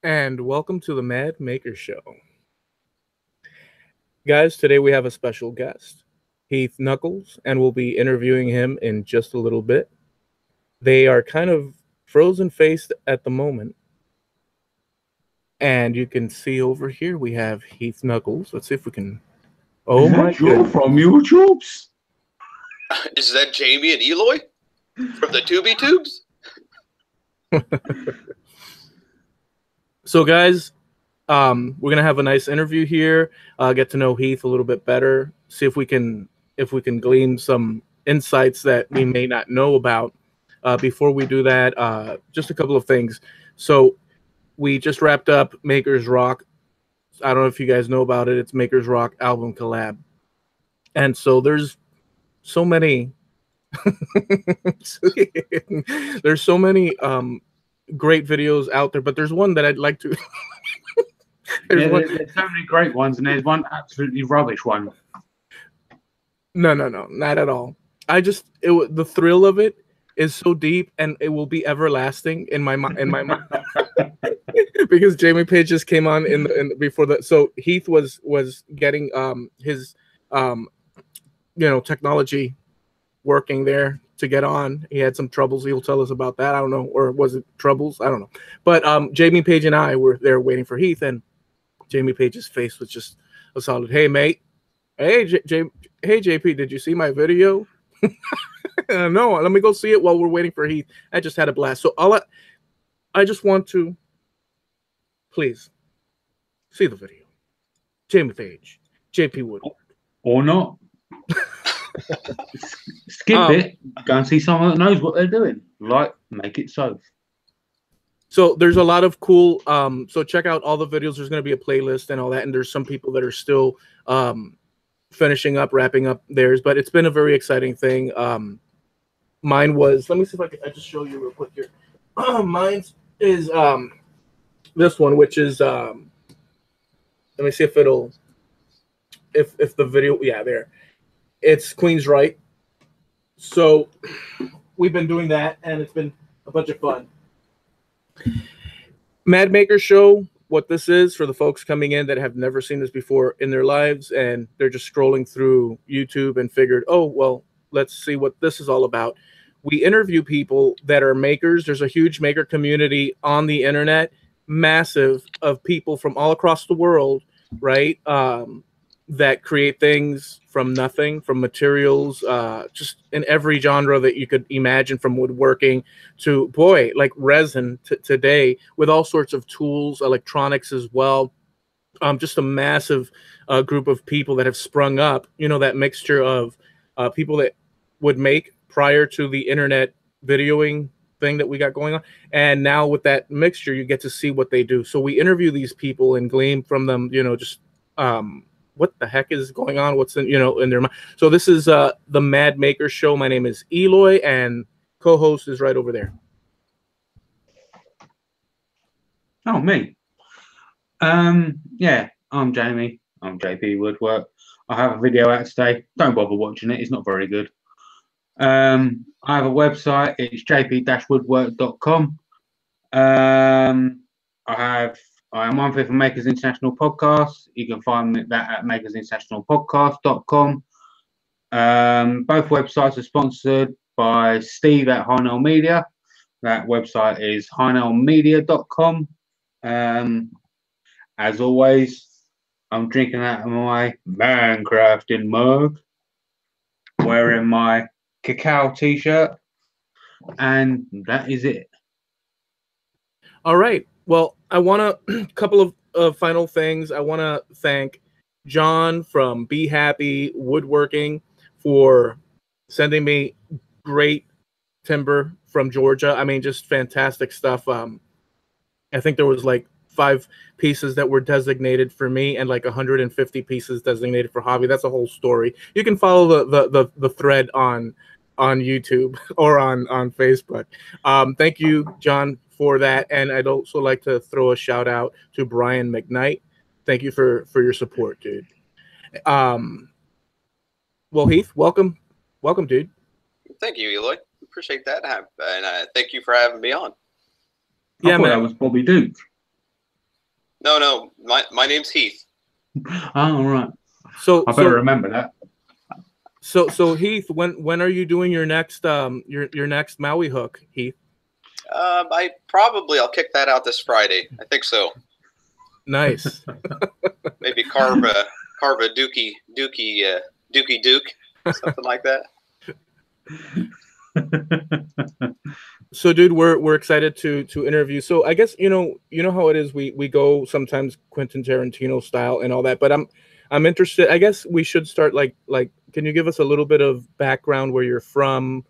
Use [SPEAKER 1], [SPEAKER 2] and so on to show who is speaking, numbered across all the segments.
[SPEAKER 1] and welcome to the Mad Maker Show. Guys, today we have a special guest, Heath Knuckles, and we'll be interviewing him in just a little bit. They are kind of frozen-faced at the moment, and you can see over here we have Heath Knuckles. Let's see if we can... Oh my
[SPEAKER 2] God! From YouTube's?
[SPEAKER 3] Is that Jamie and Eloy from the Tubi Tubes?
[SPEAKER 1] So, guys, we're gonna have a nice interview here. Get to know Heath a little bit better. See if we can glean some insights that we may not know about. Before we do that, just a couple of things. So, we just wrapped up Makers Rock. I don't know if you guys know about it. It's Makers Rock album collab, and so there's so many. There's so many great videos out there, but there's one that I'd like to.
[SPEAKER 2] there's so many great ones, and there's one absolutely rubbish one.
[SPEAKER 1] No, not at all. The thrill of it is so deep, and it will be everlasting in my mind. Because Jamie Page just came on before that. So Heath was getting his technology working there to get on. He had some troubles. He'll tell us about that. I don't know, or was it troubles? I don't know. But Jamie Page and I were there waiting for Heath, and Jamie Page's face was just a solid, "Hey, mate. Hey, hey, JP, did you see my video?" No, let me go see it while we're waiting for Heath. I just had a blast. So I just want to please see the video. Jamie Page, JP Woodwork.
[SPEAKER 2] Or not. Skip it. Go and see someone that knows what they're doing. Make it so.
[SPEAKER 1] So there's a lot of cool. So check out all the videos. There's going to be a playlist and all that. And there's some people that are still finishing up, wrapping up theirs. But it's been a very exciting thing. Mine was. Let me see if I just show you real quick here. Mine is this one, which is. Let me see if it'll. If the video, yeah, there. It's Queen's Right. So we've been doing that, and it's been a bunch of fun. Mad Maker Show, what this is for the folks coming in that have never seen this before in their lives, and they're just scrolling through YouTube and figured, oh, well, let's see what this is all about. We interview people that are makers. There's a huge maker community on the internet, massive, of people from all across the world, right? That create things from nothing, from materials, just in every genre that you could imagine, from woodworking to, like resin today, with all sorts of tools, electronics as well. Just a massive group of people that have sprung up, that mixture of people that would make prior to the internet videoing thing that we got going on. And now with that mixture, you get to see what they do. So we interview these people and glean from them, just what the heck is going on? What's in their mind? So this is the Mad Maker Show. My name is Eloy, and co-host is right over there.
[SPEAKER 2] Oh, me. Yeah, I'm Jamie. I'm JP Woodwork. I have a video out today. Don't bother watching it. It's not very good. I have a website. It's jp-woodwork.com. I am on for Makers International Podcast. You can find that at makersinternationalpodcast.com. Both websites are sponsored by Steve at Harnealmedia. That website is harnealmedia.com. As always, I'm drinking out of my Mancrafting mug, wearing my cacao t-shirt, and that is it.
[SPEAKER 1] All right. Well, I want a couple of final things. I want to thank John from Be Happy Woodworking for sending me great timber from Georgia. I mean, just fantastic stuff. I think there was like 5 pieces that were designated for me and like 150 pieces designated for hobby. That's a whole story. You can follow the thread on YouTube or on Facebook. Thank you, John, for that. And I'd also like to throw a shout out to Brian McKnight. Thank you for your support, dude. Well, Heath, welcome, dude.
[SPEAKER 3] Thank you, Eloy. Appreciate that, and thank you for having me on.
[SPEAKER 2] I thought that was Bobby Duke.
[SPEAKER 3] No. My name's Heath.
[SPEAKER 2] Oh, right.
[SPEAKER 1] So
[SPEAKER 2] I better remember that.
[SPEAKER 1] So Heath, when are you doing your next your next Maui hook, Heath?
[SPEAKER 3] I'll kick that out this Friday. I think so.
[SPEAKER 1] Nice.
[SPEAKER 3] Maybe carve a dookie duke, something like that.
[SPEAKER 1] So, dude, we're excited to interview. So, I guess you know how it is. We go sometimes Quentin Tarantino style and all that. But I'm interested. I guess we should start like can you give us a little bit of background where you're from,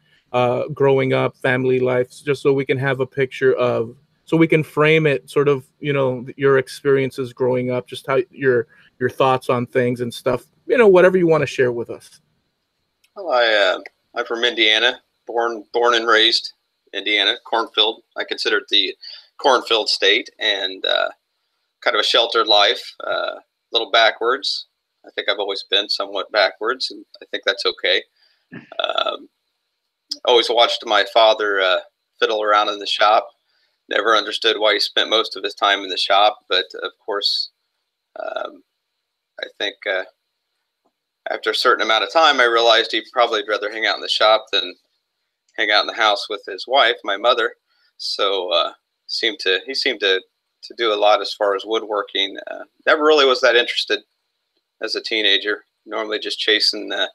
[SPEAKER 1] growing up, family life, just so we can have a picture of, so we can frame it sort of, your experiences growing up, just how your thoughts on things and stuff. Whatever you want to share with us.
[SPEAKER 3] Well, I'm from Indiana, born and raised Indiana, cornfield. I consider it the cornfield state, and kind of a sheltered life, a little backwards. I think I've always been somewhat backwards, and I think that's okay. Always watched my father fiddle around in the shop. Never understood why he spent most of his time in the shop, but of course, I think after a certain amount of time, I realized he'd probably rather hang out in the shop than hang out in the house with his wife, my mother. So he seemed to do a lot as far as woodworking. Never really was that interested as a teenager. Normally just chasing the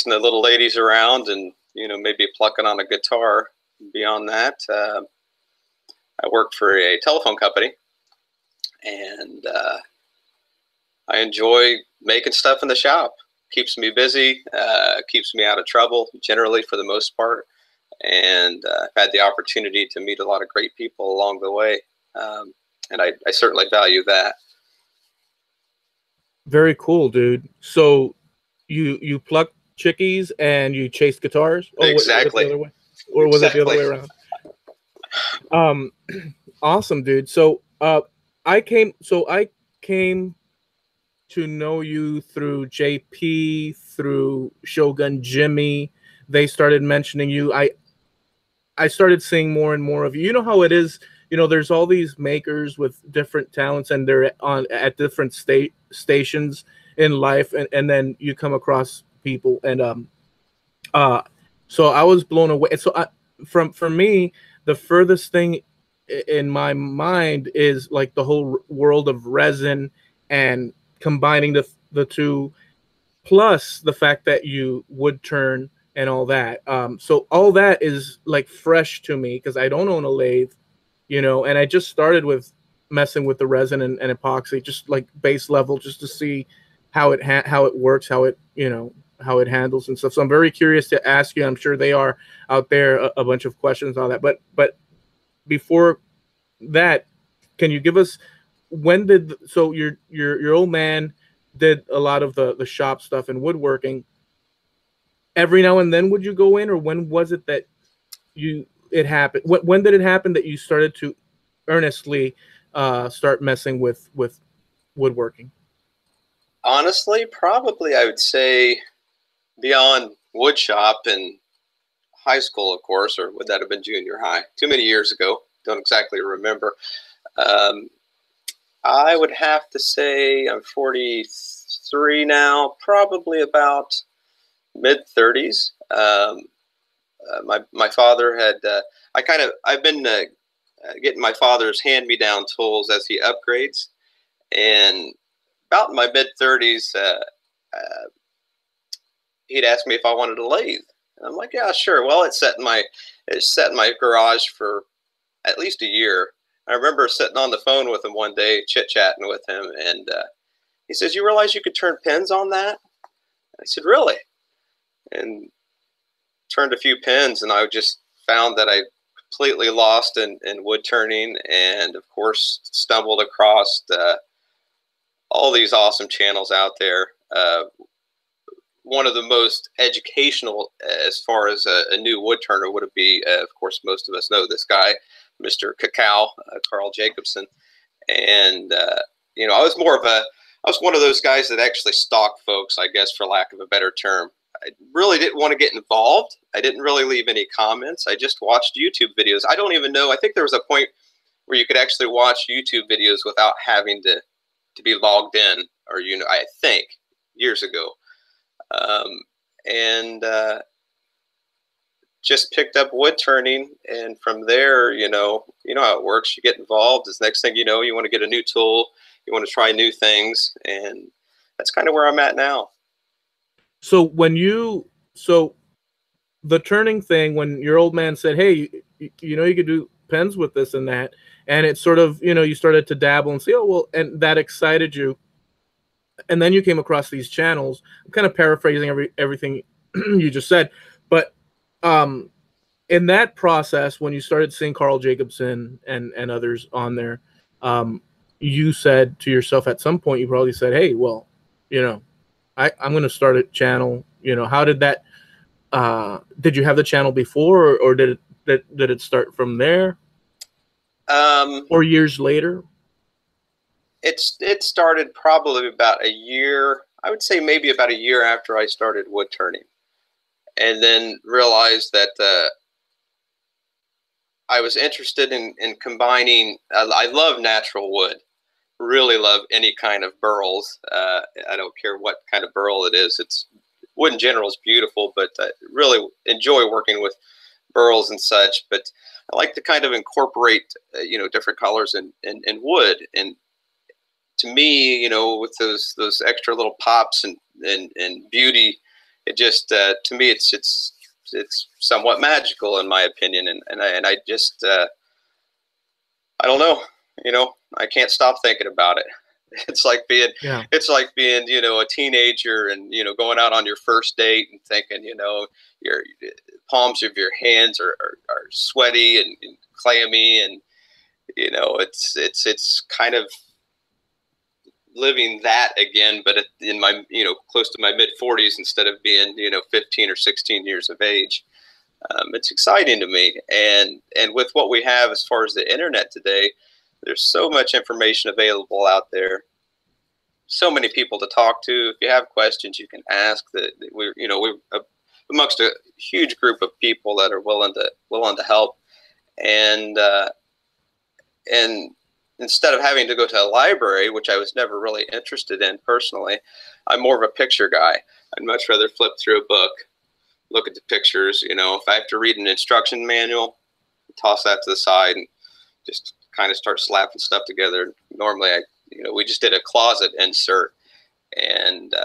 [SPEAKER 3] little ladies around, and maybe plucking on a guitar. Beyond that, I worked for a telephone company, and I enjoy making stuff in the shop. Keeps me busy, keeps me out of trouble generally for the most part, and I've had the opportunity to meet a lot of great people along the way, and I certainly value that.
[SPEAKER 1] Very cool, dude. So you plucked chickies and you chased guitars? Oh,
[SPEAKER 3] exactly.
[SPEAKER 1] Was it the other way? Or was it the other way around? Awesome, dude. So I came to know you through JP, through Shogun Jimmy. They started mentioning you. I started seeing more and more of you. You know how it is. There's all these makers with different talents, and they're at different stations in life, and then you come across people, and so I was blown away. So for me, the furthest thing in my mind is like the whole world of resin and combining the two, plus the fact that you would turn and all that. So all that is like fresh to me because I don't own a lathe, and I just started with messing with the resin and epoxy, just like base level, just to see how it works, how it handles and stuff. So I'm very curious to ask you. I'm sure they are out there a bunch of questions on that. But before that, can you give us so your old man did a lot of the shop stuff and woodworking? Every now and then would you go in, or when was it that it happened? When did it happen that you started to earnestly start messing with woodworking?
[SPEAKER 3] Honestly, probably I would say beyond wood shop in high school, of course, or would that have been junior high? Too many years ago. Don't exactly remember. I would have to say I'm 43 now, probably about mid-30s. My father had I've been getting my father's hand-me-down tools as he upgrades, and about in my mid-30s, he'd ask me if I wanted a lathe, and I'm like, yeah, sure. Well, it's set in my garage for at least a year. I remember sitting on the phone with him one day, chit-chatting with him, and he says, "You realize you could turn pins on that?" I said, "Really?" And turned a few pins, and I just found that I completely lost in wood turning, and of course stumbled across all these awesome channels out there. One of the most educational as far as a new wood turner would be, of course, most of us know this guy, Mr. Cacao, Carl Jacobson. And, I was one of those guys that actually stalked folks, I guess, for lack of a better term. I really didn't want to get involved. I didn't really leave any comments. I just watched YouTube videos. I don't even know. I think there was a point where you could actually watch YouTube videos without having to be logged in, or, you know, I think years ago. And just picked up wood turning, and from there, you know how it works. You get involved. As next thing you know, you want to get a new tool, you want to try new things, and that's kind of where I'm at now.
[SPEAKER 1] So the turning thing, when your old man said, "Hey, you know, you could do pens with this and that," and it sort of, you know, you started to dabble and say, "Oh, well," and that excited you, and then you came across these channels. I'm kind of paraphrasing everything you just said, but in that process, when you started seeing Carl Jacobson and others on there, you said to yourself at some point, you probably said, "Hey, well, you know, I'm going to start a channel." You know, how did that? Did you have the channel before, or did it start from there? Or years later?
[SPEAKER 3] It started probably about a year. I would say maybe about a year after I started wood turning, and then realized that I was interested in combining. I love natural wood. Really love any kind of burls. I don't care what kind of burl it is. Wood in general is beautiful, but I really enjoy working with burls and such. But I like to kind of incorporate, you know, different colors in wood. And to me, you know, with those extra little pops and beauty, it just to me it's somewhat magical in my opinion. And I just I don't know, you know, I can't stop thinking about it. It's like being, you know, a teenager and, you know, going out on your first date and thinking, you know, your palms of your hands are sweaty and clammy, and, you know, it's kind of living that again, but in my, you know, close to my mid 40s instead of being, you know, 15 or 16 years of age. It's exciting to me, and with what we have as far as the internet today, there's so much information available out there. So many people to talk to. If you have questions, you can ask. That we're amongst a huge group of people that are willing to help, and instead of having to go to a library, which I was never really interested in personally, I'm more of a picture guy. I'd much rather flip through a book, look at the pictures. You know, if I have to read an instruction manual, toss that to the side and just kind of start slapping stuff together. Normally, we just did a closet insert, and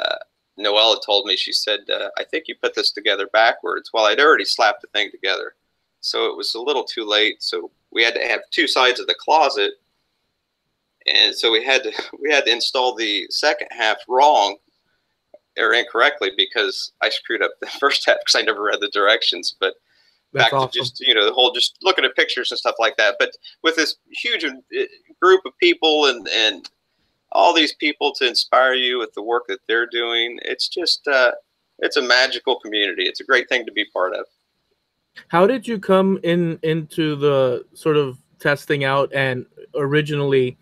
[SPEAKER 3] Noelle had told me, she said, "I think you put this together backwards." Well, I'd already slapped the thing together, so it was a little too late. So we had to have two sides of the closet, and so we had to install the second half wrong or incorrectly because I screwed up the first half because I never read the directions. But
[SPEAKER 1] That's
[SPEAKER 3] back
[SPEAKER 1] awesome.
[SPEAKER 3] to just, you know, the whole just looking at pictures and stuff like that. But with this huge group of people and all these people to inspire you with the work that they're doing, it's just it's a magical community. It's a great thing to be part of.
[SPEAKER 1] How did you come into the sort of testing out and originally?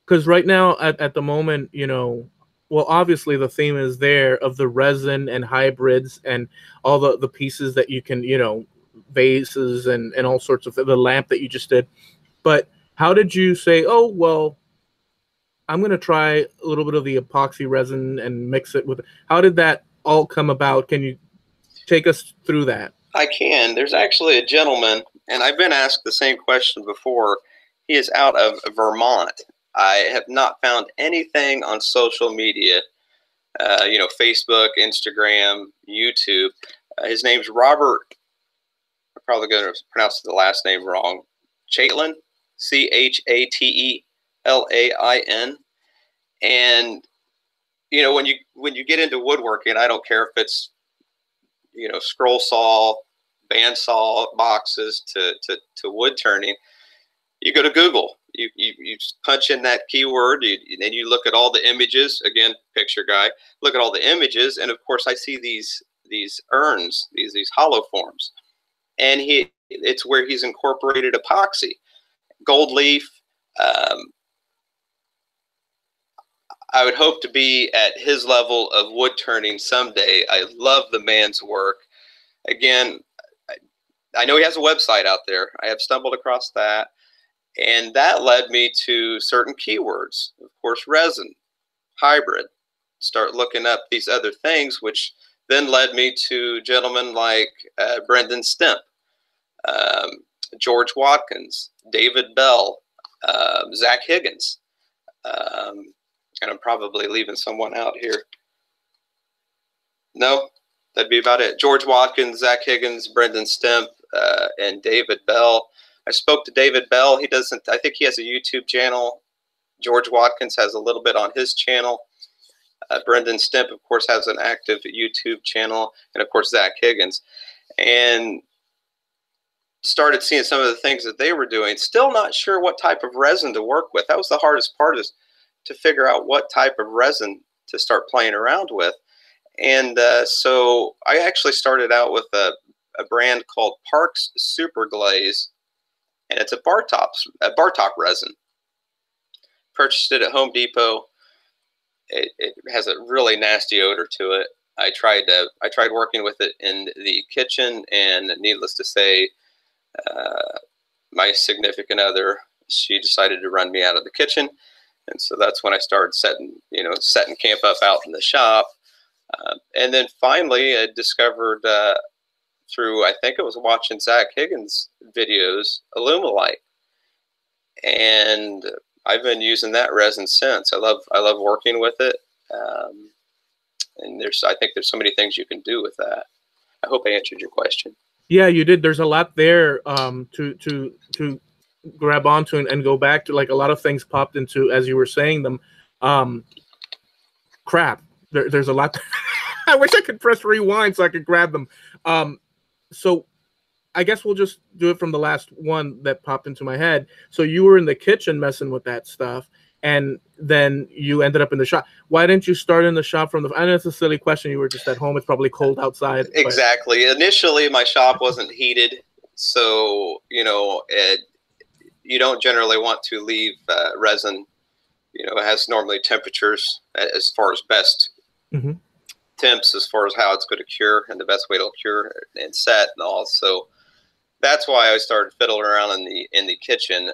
[SPEAKER 1] Because right now at the moment, you know, well, obviously the theme is there of the resin and hybrids and all the pieces that you can, you know, vases and all sorts of, the lamp that you just did. But how did you say, oh, well, I'm going to try a little bit of the epoxy resin and mix it with, how did that all come about? Can you take us through that?
[SPEAKER 3] I can. There's actually a gentleman, and I've been asked the same question before. He is out of Vermont. I have not found anything on social media, you know, Facebook, Instagram, YouTube. His name's Robert. I'm probably going to pronounce the last name wrong. Chaitlin, Chatelain. And, you know, when you get into woodworking, I don't care if it's, you know, scroll saw, bandsaw boxes to wood turning. You go to Google, you punch in that keyword, and you look at all the images. Again, picture guy. Look at all the images, and of course, I see these urns, these hollow forms, and it's where he's incorporated epoxy, gold leaf. I would hope to be at his level of wood turning someday. I love the man's work. Again, I know he has a website out there. I have stumbled across that. And that led me to certain keywords. Of course, resin, hybrid. Start looking up these other things, which then led me to gentlemen like Brendan Stemp, George Watkins, David Bell, Zach Higgins. And I'm probably leaving someone out here. No, that'd be about it. George Watkins, Zach Higgins, Brendan Stemp, and David Bell. I spoke to David Bell. He doesn't, I think he has a YouTube channel. George Watkins has a little bit on his channel. Brendan Stemp, of course, has an active YouTube channel. And, of course, Zach Higgins. And started seeing some of the things that they were doing. Still not sure what type of resin to work with. That was the hardest part, is to figure out what type of resin to start playing around with. And so I actually started out with a brand called Parks Super Glaze, and it's a Bartop resin. Purchased it at Home Depot. It has a really nasty odor to it. I tried working with it in the kitchen, and needless to say, my significant other, she decided to run me out of the kitchen, and so that's when I started setting camp up out in the shop. And then finally, I discovered through, I think it was watching Zach Higgins' videos, Alumilite, and I've been using that resin since. I love working with it, and I think there's so many things you can do with that. I hope I answered your question.
[SPEAKER 1] Yeah, you did. There's a lot there to grab onto and go back to. Like, a lot of things popped into as you were saying them. Crap. There's a lot. I wish I could press rewind so I could grab them. So I guess we'll just do it from the last one that popped into my head. So you were in the kitchen messing with that stuff, and then you ended up in the shop. Why didn't you start in the shop from the? I know it's a silly question. You were just at home. It's probably cold outside.
[SPEAKER 3] Exactly. But initially, my shop wasn't heated, so you don't generally want to leave resin. It has normally temperatures as far as best. Mm-hmm. Temps as far as how it's going to cure and the best way to cure and set and all. So that's why I started fiddling around in the kitchen.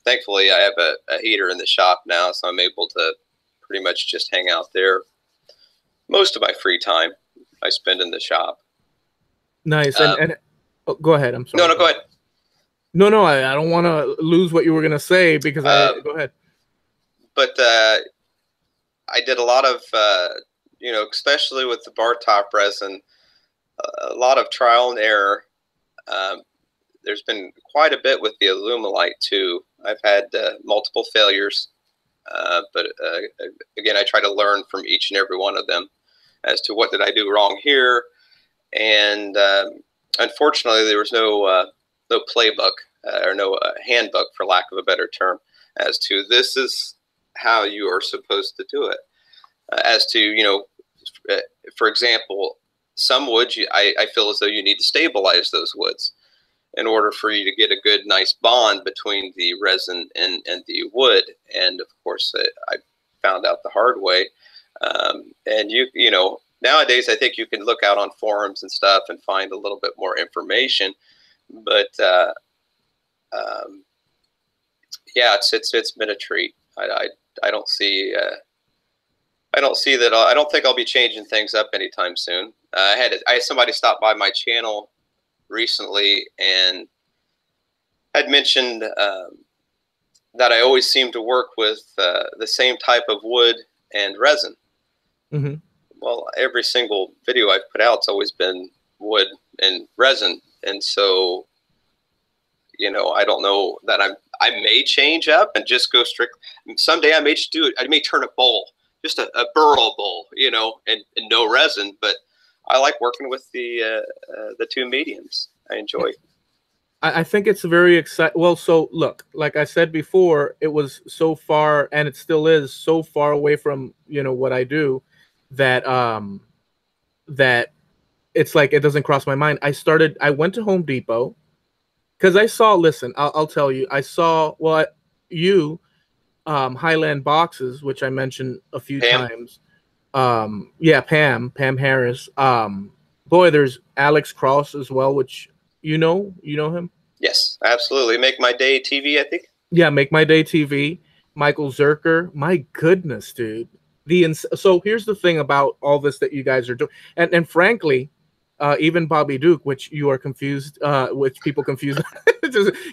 [SPEAKER 3] Thankfully, I have a heater in the shop now, so I'm able to pretty much just hang out there. Most of my free time I spend in the shop.
[SPEAKER 1] Nice. And oh, go ahead. I'm sorry.
[SPEAKER 3] No, go ahead.
[SPEAKER 1] No, I don't want to lose what you were going to say because go ahead.
[SPEAKER 3] But I did a lot of especially with the Bartop resin, a lot of trial and error. There's been quite a bit with the Alumilite too. I've had multiple failures, but again, I try to learn from each and every one of them as to what did I do wrong here. And unfortunately, there was no playbook or no handbook, for lack of a better term, as to this is how you are supposed to do it. As to, for example, some woods, I feel as though you need to stabilize those woods in order for you to get a good, nice bond between the resin and the wood. And of course, I found out the hard way. And nowadays, I think you can look out on forums and stuff and find a little bit more information. But yeah, it's been a treat. I don't see. I don't see that. I don't think I'll be changing things up anytime soon. I had somebody stop by my channel recently and had mentioned that I always seem to work with the same type of wood and resin. Mm-hmm. Well, every single video I've put out's always been wood and resin, and so I don't know that I may change up and just go strict. Someday I may just do it. I may turn a bowl. Just a burl bowl, and no resin. But I like working with the two mediums. I enjoy.
[SPEAKER 1] I think it's very exciting. Well, so look, like I said before, it was so far, and it still is so far away from what I do, that that it's like it doesn't cross my mind. I went to Home Depot because I saw. Listen, I'll tell you. I saw Highland boxes, which I mentioned a few times. Yeah, Pam Harris. Boy, there's Alex Cross as well, which you know him.
[SPEAKER 3] Yes, absolutely. Make My Day TV, I think.
[SPEAKER 1] Yeah, Make My Day TV, Michael Zerker. My goodness, dude. So here's the thing about all this that you guys are doing, and frankly, even Bobby Duke, which you are confused, which people confuse,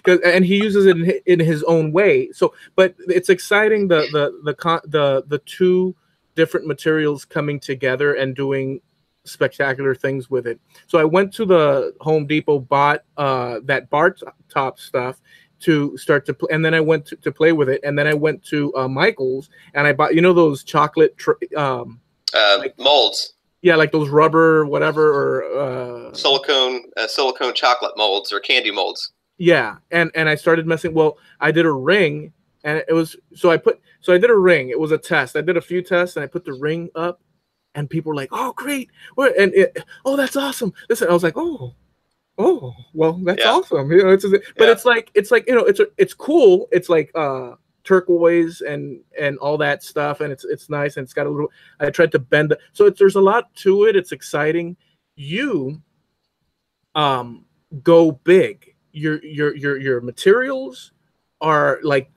[SPEAKER 1] and he uses it in his own way. So, but it's exciting the two different materials coming together and doing spectacular things with it. So I went to the Home Depot, bought that bar top stuff to start to play, and then I went to play with it, and then I went to Michael's and I bought, you know, those chocolate like,
[SPEAKER 3] molds.
[SPEAKER 1] Yeah, like those rubber whatever, or
[SPEAKER 3] silicone chocolate molds or candy molds.
[SPEAKER 1] Yeah, and I started messing. Well, I did a ring, and it was so I did a ring. It was a test. I did a few tests, and I put the ring up, and people were like, "Oh, great!" Oh, that's awesome. Listen, I was like, "Oh, well, that's awesome." You know, but it's like you know, it's cool. It's like turquoise and all that stuff, and it's nice, and it's got a little. I tried to bend it, so there's a lot to it. It's exciting. You go big. Your materials are like,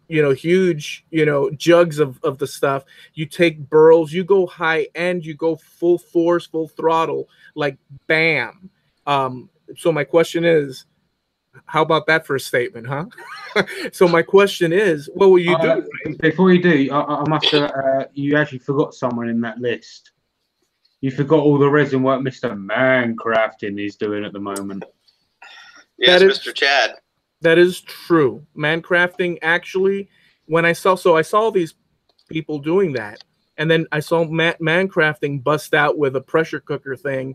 [SPEAKER 1] you know, huge, you know, jugs of the stuff. You take burls, you go high end, you go full force, full throttle, like bam. So my question is, how about that for a statement, huh? So my question is, what will you do?
[SPEAKER 2] Before you do, I must have, you actually forgot someone in that list. You forgot all the resin work Mr. Mancrafting is doing at the moment.
[SPEAKER 3] Yes, Mr. Chad.
[SPEAKER 1] That is true. Mancrafting, actually, when I saw these people doing that, and then I saw Mancrafting bust out with a pressure cooker thing,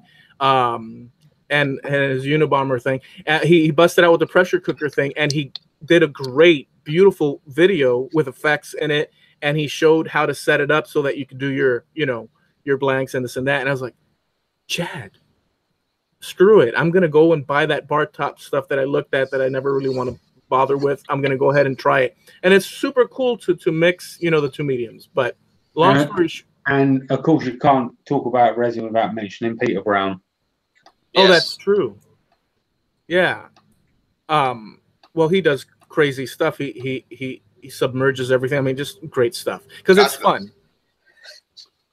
[SPEAKER 1] and his Unabomber thing. He busted out with the pressure cooker thing, and he did a great, beautiful video with effects in it, and he showed how to set it up so that you could do your, you know, your blanks and this and that. And I was like, Chad, screw it. I'm going to go and buy that bar top stuff that I looked at that I never really want to bother with. I'm going to go ahead and try it. And it's super cool to mix, you know, the two mediums. But long story short.
[SPEAKER 2] And of course, you can't talk about resin without mentioning Peter Brown.
[SPEAKER 1] Yes. Oh, that's true. Yeah. Well, he does crazy stuff. He submerges everything. I mean, just great stuff because it's fun,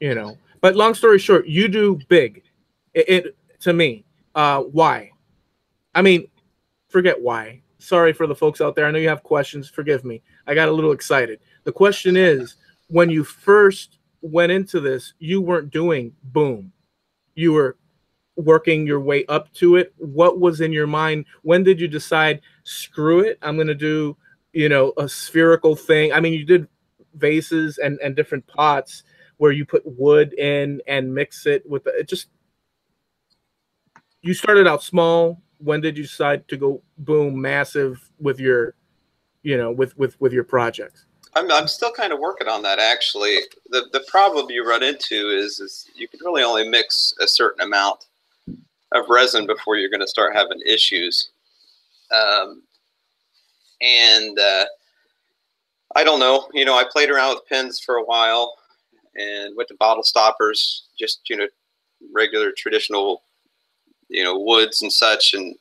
[SPEAKER 1] you know. But long story short, you do big. It to me. Why? I mean, forget why. Sorry for the folks out there. I know you have questions. Forgive me. I got a little excited. The question is, when you first went into this, you weren't doing boom. You were working your way up to it. What was in your mind? When did you decide, screw it, I'm going to do, you know, a spherical thing? I mean, you did vases and different pots where you put wood in and mix it with it. Just, you started out small. When did you decide to go boom massive with your, you know, with your projects?
[SPEAKER 3] I'm still kind of working on that, actually. The problem you run into is you can really only mix a certain amount of resin before you're going to start having issues. I don't know, you know, I played around with pins for a while and went to bottle stoppers, just, you know, regular traditional, you know, woods and such. And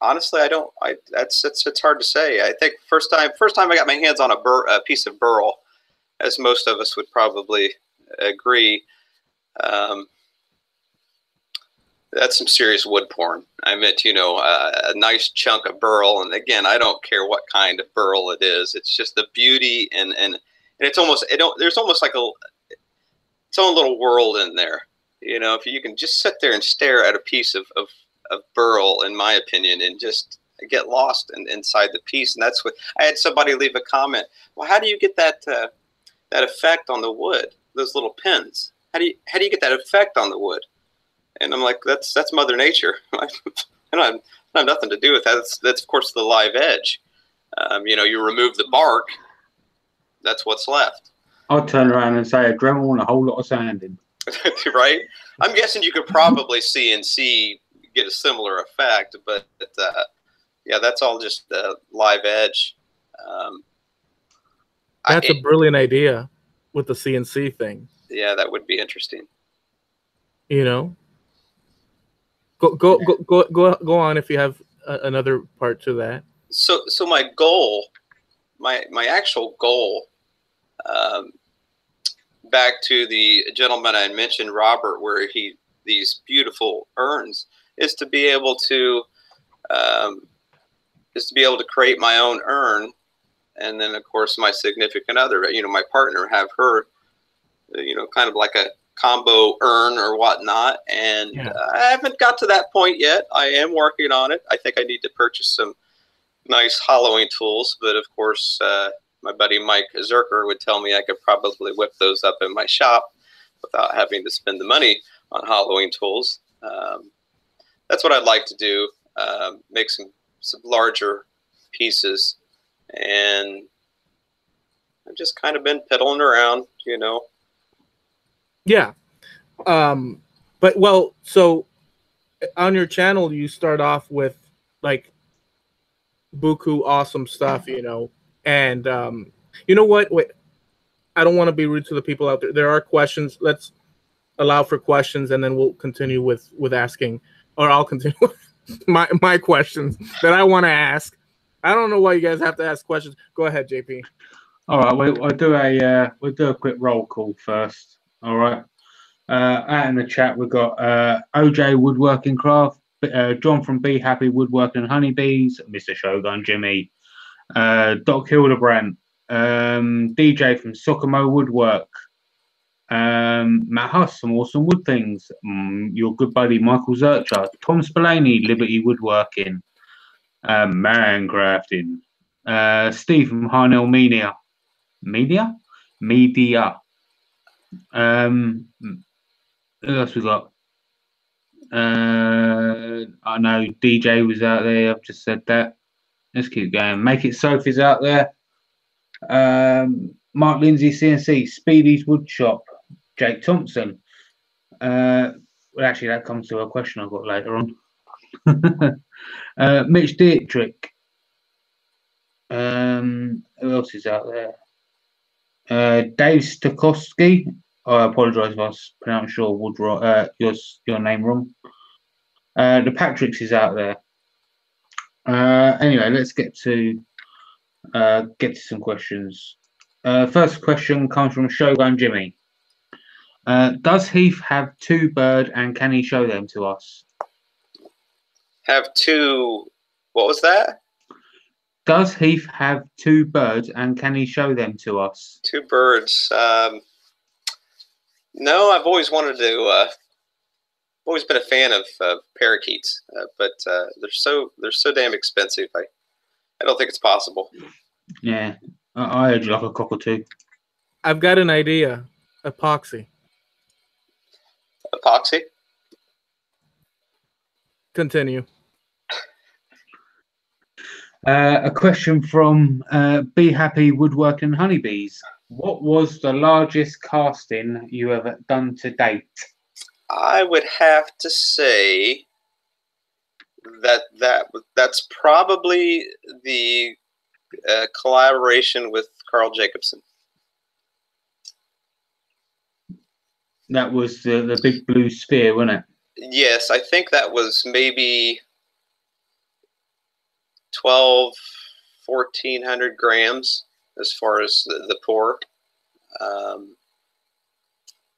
[SPEAKER 3] honestly, it's hard to say. I think first time I got my hands on a piece of burl, as most of us would probably agree, that's some serious wood porn. I meant, you know, a nice chunk of burl, and again, I don't care what kind of burl it is. It's just the beauty, and it's almost, there's almost like its own little world in there. You know, if you can just sit there and stare at a piece of burl, in my opinion, and just get lost inside the piece. And that's what I had somebody leave a comment. Well, how do you get that effect on the wood? Those little pins. How do you get that effect on the wood? And I'm like, that's Mother Nature. I don't have nothing to do with that. That's of course the live edge. You know, you remove the bark, that's what's left.
[SPEAKER 2] I'll turn around and say a Dremel and a whole lot of sanding.
[SPEAKER 3] Right? I'm guessing you could probably CNC get a similar effect, but yeah, that's all just live edge.
[SPEAKER 1] That's a brilliant idea with the CNC thing.
[SPEAKER 3] Yeah, that would be interesting.
[SPEAKER 1] You know, Go on if you have another part to that.
[SPEAKER 3] So my goal, my actual goal, back to the gentleman I mentioned, Robert, where these beautiful urns, is to be able to create my own urn, and then of course my significant other, my partner, have her, kind of like a combo urn or whatnot. And
[SPEAKER 1] Yeah.
[SPEAKER 3] I haven't got to that point yet. I am working on it. I think I need to purchase some nice hollowing tools, but of course, my buddy Mike Zerker would tell me I could probably whip those up in my shop without having to spend the money on hollowing tools. That's what I'd like to do, make some larger pieces, and I've just kind of been piddling around,
[SPEAKER 1] Yeah. But so on your channel, you start off with like buku awesome stuff, and you know what? Wait, I don't want to be rude to the people out there. There are questions. Let's allow for questions, and then we'll continue with asking, or I'll continue with my questions that I want to ask. I don't know why you guys have to ask questions. Go ahead, JP.
[SPEAKER 2] All right, we'll do a quick roll call first. All right. Out in the chat, we've got OJ Woodworking Craft, John from Be Happy Woodworking and Honeybees, Mr. Shogun Jimmy, Doc Hildebrand, DJ from Sokomo Woodwork, Matt Huss from Awesome Wood Things, your good buddy Michael Zercher, Tom Spillane, Liberty Woodworking, Man Crafting, Steve from Harnealmedia, Media. Who else we got? I know DJ was out there. I've just said that. Let's keep going. Make It Sophie's out there. Mark Lindsay, CNC, Speedy's Woodshop, Jake Thompson. Well, actually, that comes to a question I've got later on. Mitch Dietrich. Who else is out there? Dave Stokowski. I apologise if I pronounced your name wrong. The Patricks is out there. Anyway, let's get to some questions. First question comes from Shogun Jimmy. Does Heath have two bird, and can he show them to us?
[SPEAKER 3] Have two? What was that?
[SPEAKER 2] Does Heath have two birds, and can he show them to us?
[SPEAKER 3] Two birds. No, I've always wanted to. Always been a fan of parakeets, but they're so damn expensive. I don't think it's possible.
[SPEAKER 2] Yeah, I heard you like a cockatoo.
[SPEAKER 1] I've got an idea. Epoxy.
[SPEAKER 3] Epoxy?
[SPEAKER 1] Continue.
[SPEAKER 2] A question from Be Happy Woodworking and Honeybees. What was the largest casting you have done to date?
[SPEAKER 3] I would have to say that's probably the collaboration with Carl Jacobson.
[SPEAKER 2] That was the big blue sphere, wasn't it?
[SPEAKER 3] Yes, I think that was maybe 1,400 grams as far as the pour.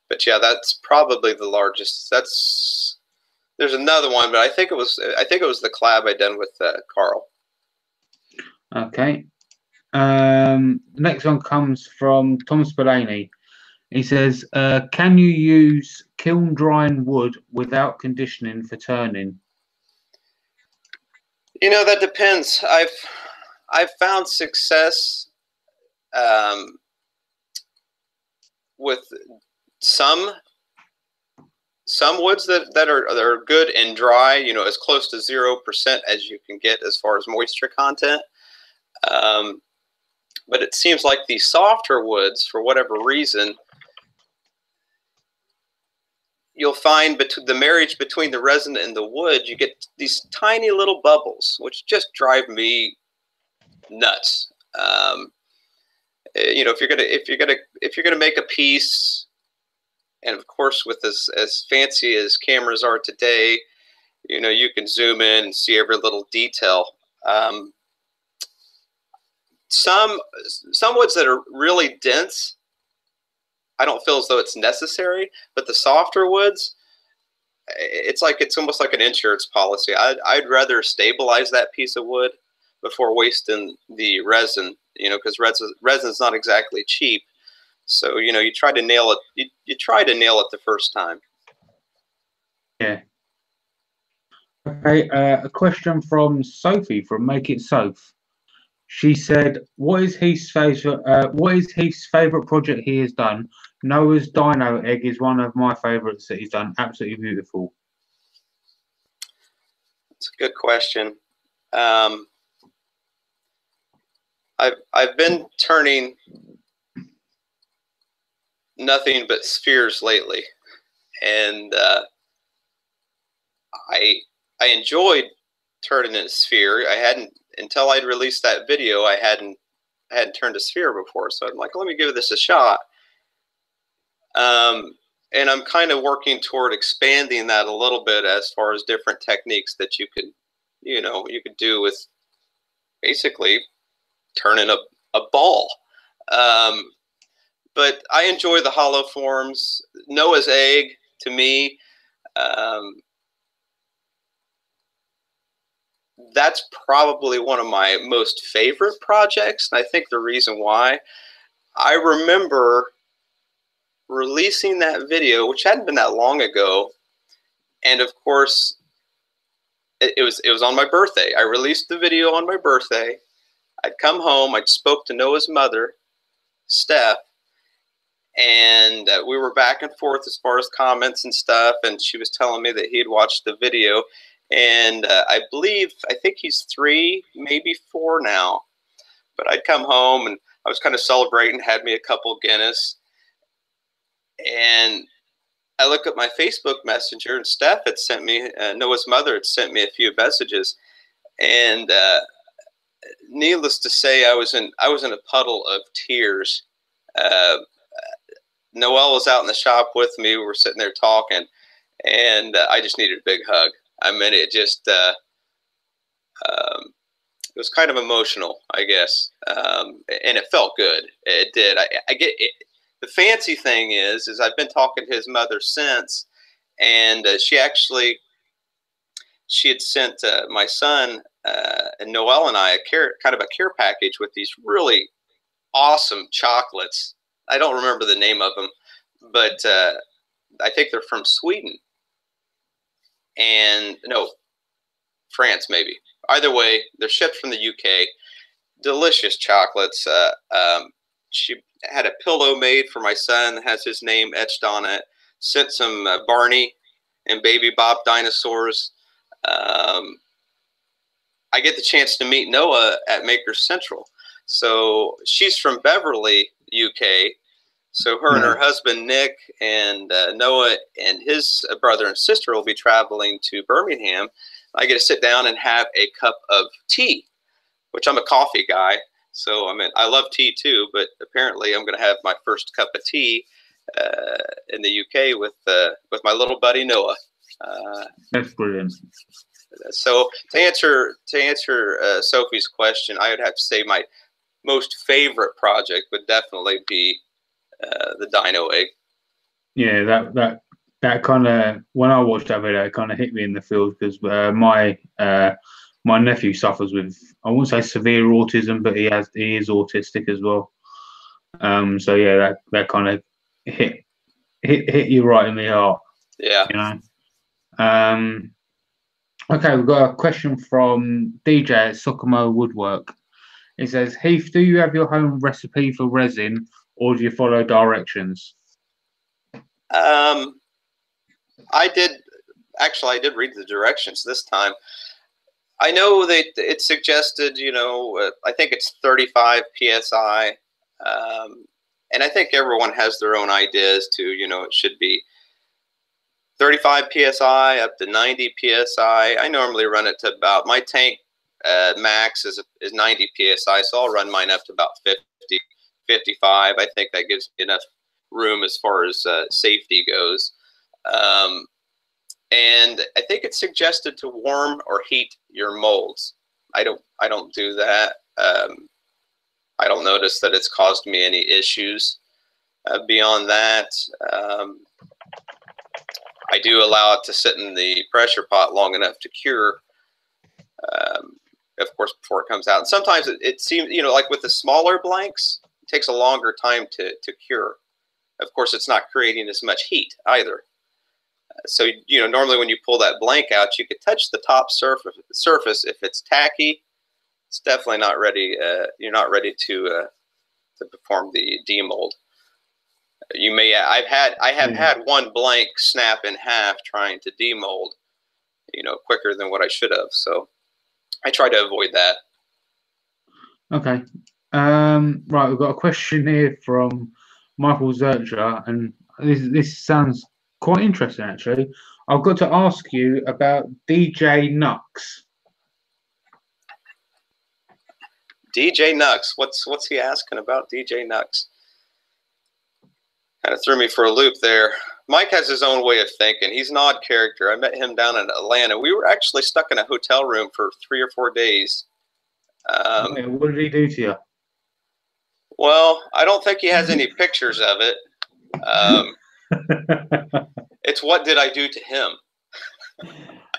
[SPEAKER 3] But yeah, that's probably the largest. There's another one, but I think it was the collab I done with Carl.
[SPEAKER 2] Okay. Next one comes from Tom Spillane. He says, "Can you use kiln drying wood without conditioning for turning?"
[SPEAKER 3] That depends. I've found success with some woods that are good and dry, as close to 0% as you can get as far as moisture content. But it seems like these softer woods, for whatever reason, you'll find the marriage between the resin and the wood, you get these tiny little bubbles, which just drive me nuts. If you're gonna make a piece, and of course with as fancy as cameras are today, you know, you can zoom in and see every little detail. Some woods that are really dense, I don't feel as though it's necessary, but the softer woods, it's almost like an insurance policy. I'd rather stabilize that piece of wood before wasting the resin, you know, because resin's not exactly cheap. So, you know, you try to nail it. You try to nail it the first time.
[SPEAKER 2] Yeah. Okay. A question from Sophie from Make It Soph. She said, "What is Heath's favorite project he has done? Noah's Dino egg is one of my favorites that he's done. Absolutely beautiful."
[SPEAKER 3] It's a good question. I've been turning nothing but spheres lately, and I enjoyed turning a sphere. I hadn't, until I'd released that video, I hadn't turned a sphere before. So I'm like, let me give this a shot. And I'm kind of working toward expanding that a little bit as far as different techniques that you could, you know, you could do with basically turning a ball. But I enjoy the hollow forms. Noah's egg, to me, that's probably one of my most favorite projects. And I think the reason why, I remember releasing that video, which hadn't been that long ago. And of course, it was on my birthday. I released the video on my birthday. I'd come home, I'd spoke to Noah's mother, Steph, and we were back and forth as far as comments and stuff. And she was telling me that he had watched the video. And I think he's 3, maybe 4 now. But I'd come home and I was kind of celebrating, had me a couple Guinness. And I look at my Facebook Messenger, and Steph had sent me, Noah's mother had sent me a few messages. And needless to say, I was in a puddle of tears. Noelle was out in the shop with me. We were sitting there talking, and I just needed a big hug. I mean, it just, it was kind of emotional, I guess. And it felt good. It did. I get it. The fancy thing is I've been talking to his mother since, and she had sent my son and Noelle and I a care package with these really awesome chocolates. I don't remember the name of them, but I think they're from Sweden. And no, France maybe. Either way, they're shipped from the UK. Delicious chocolates. She had a pillow made for my son that has his name etched on it. Sent some Barney and Baby Bob dinosaurs. I get the chance to meet Noah at Makers Central. So she's from Beverly, UK. So her and her husband, Nick, and Noah and his brother and sister will be traveling to Birmingham. I get to sit down and have a cup of tea, which I'm a coffee guy. So, I mean, I love tea too, but apparently I'm going to have my first cup of tea in the UK with my little buddy, Noah.
[SPEAKER 2] That's brilliant.
[SPEAKER 3] So to answer Sophie's question, I would have to say my most favorite project would definitely be the Dino egg.
[SPEAKER 2] Yeah, that kind of, when I watched that video, it kind of hit me in the feels because my nephew suffers with, I won't say severe autism, but he is autistic as well. So yeah, that kind of hit you right in the heart.
[SPEAKER 3] Yeah.
[SPEAKER 2] You know. Okay, we've got a question from DJ at Sokomo Woodwork. It says, Heath, do you have your home recipe for resin, or do you follow directions?
[SPEAKER 3] I did read the directions this time. I know that it suggested, you know, I think it's 35 PSI. And I think everyone has their own ideas too. You know, it should be 35 PSI up to 90 PSI. I normally run it to about, my tank max is 90 PSI. So I'll run mine up to about 50, 55. I think that gives me enough room as far as safety goes. and I think it's suggested to warm or heat your molds. I don't do that. I don't notice that it's caused me any issues. Beyond that, I do allow it to sit in the pressure pot long enough to cure, of course, before it comes out. And sometimes it seems, you know, like with the smaller blanks, it takes a longer time to cure. Of course, it's not creating as much heat either. So, you know, normally when you pull that blank out, you could touch the top surface. If it's tacky, it's definitely not ready. You're not ready to perform the demold. You may. I have had one blank snap in half trying to demold, you know, quicker than what I should have. So I try to avoid that.
[SPEAKER 2] Okay. Right, we've got a question here from Michael Zercher, and this sounds quite interesting actually. I've got to ask you about DJ Nux.
[SPEAKER 3] DJ Nux, what's he asking about? DJ Nux kind of threw me for a loop there. Mike has his own way of thinking. He's an odd character. I met him down in Atlanta. We were actually stuck in a hotel room for 3 or 4 days.
[SPEAKER 2] What did he do to you?
[SPEAKER 3] Well, I don't think he has any pictures of it. It's what did I do to him?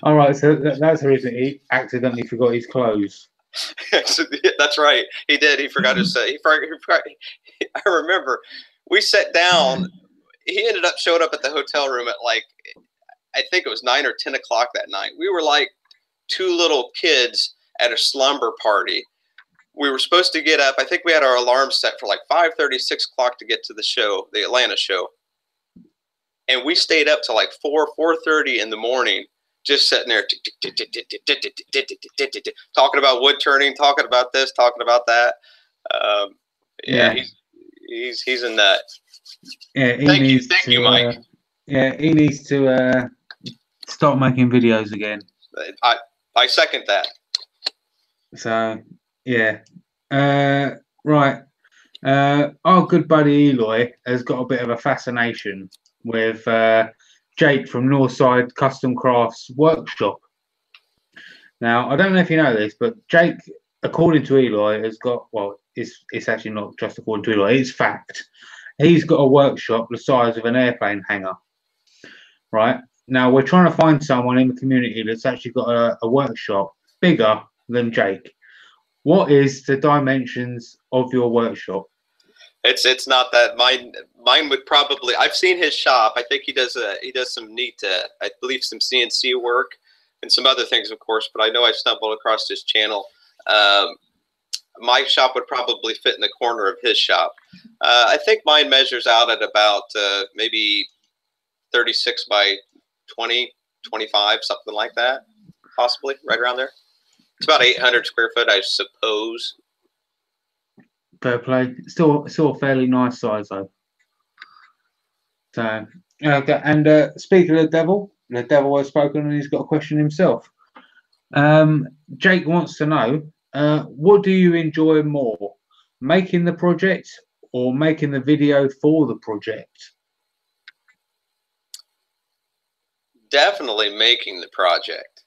[SPEAKER 2] All right, so that's the reason he accidentally forgot his clothes.
[SPEAKER 3] That's right. He did. He forgot to say. He forgot. I remember we sat down. He ended up showing up at the hotel room at like, I think it was 9 or 10 o'clock that night. We were like 2 little kids at a slumber party. We were supposed to get up. I think we had our alarm set for like 5:30, 6 o'clock to get to the show, the Atlanta show. And we stayed up till like 4:30 in the morning, just sitting there talking about wood turning, talking about this, talking about that. Yeah, he's a nut.
[SPEAKER 2] Yeah,
[SPEAKER 3] thank you, Mike.
[SPEAKER 2] Yeah, he needs to start making videos again.
[SPEAKER 3] I second that.
[SPEAKER 2] So yeah, right. Our good buddy Eloy has got a bit of a fascination with Jake from Northside Custom Crafts Workshop. Now, I don't know if you know this, but Jake, according to Eloy, has got, well, it's actually not just according to Eloy, it's fact. He's got a workshop the size of an airplane hangar, right? Now, we're trying to find someone in the community that's actually got a workshop bigger than Jake. What is the dimensions of your workshop?
[SPEAKER 3] It's not that mine would probably, I've seen his shop. I think he does some neat I believe some CNC work and some other things, of course, but I know I stumbled across his channel. My shop would probably fit in the corner of his shop. I think mine measures out at about maybe 36 by 20, 25, something like that, possibly right around there. It's about 800 square foot, I suppose.
[SPEAKER 2] Fair play. Still a fairly nice size though. So, okay. And speaking of the devil has spoken, and he's got a question himself. Jake wants to know, what do you enjoy more, making the project or making the video for the project?
[SPEAKER 3] Definitely making the project.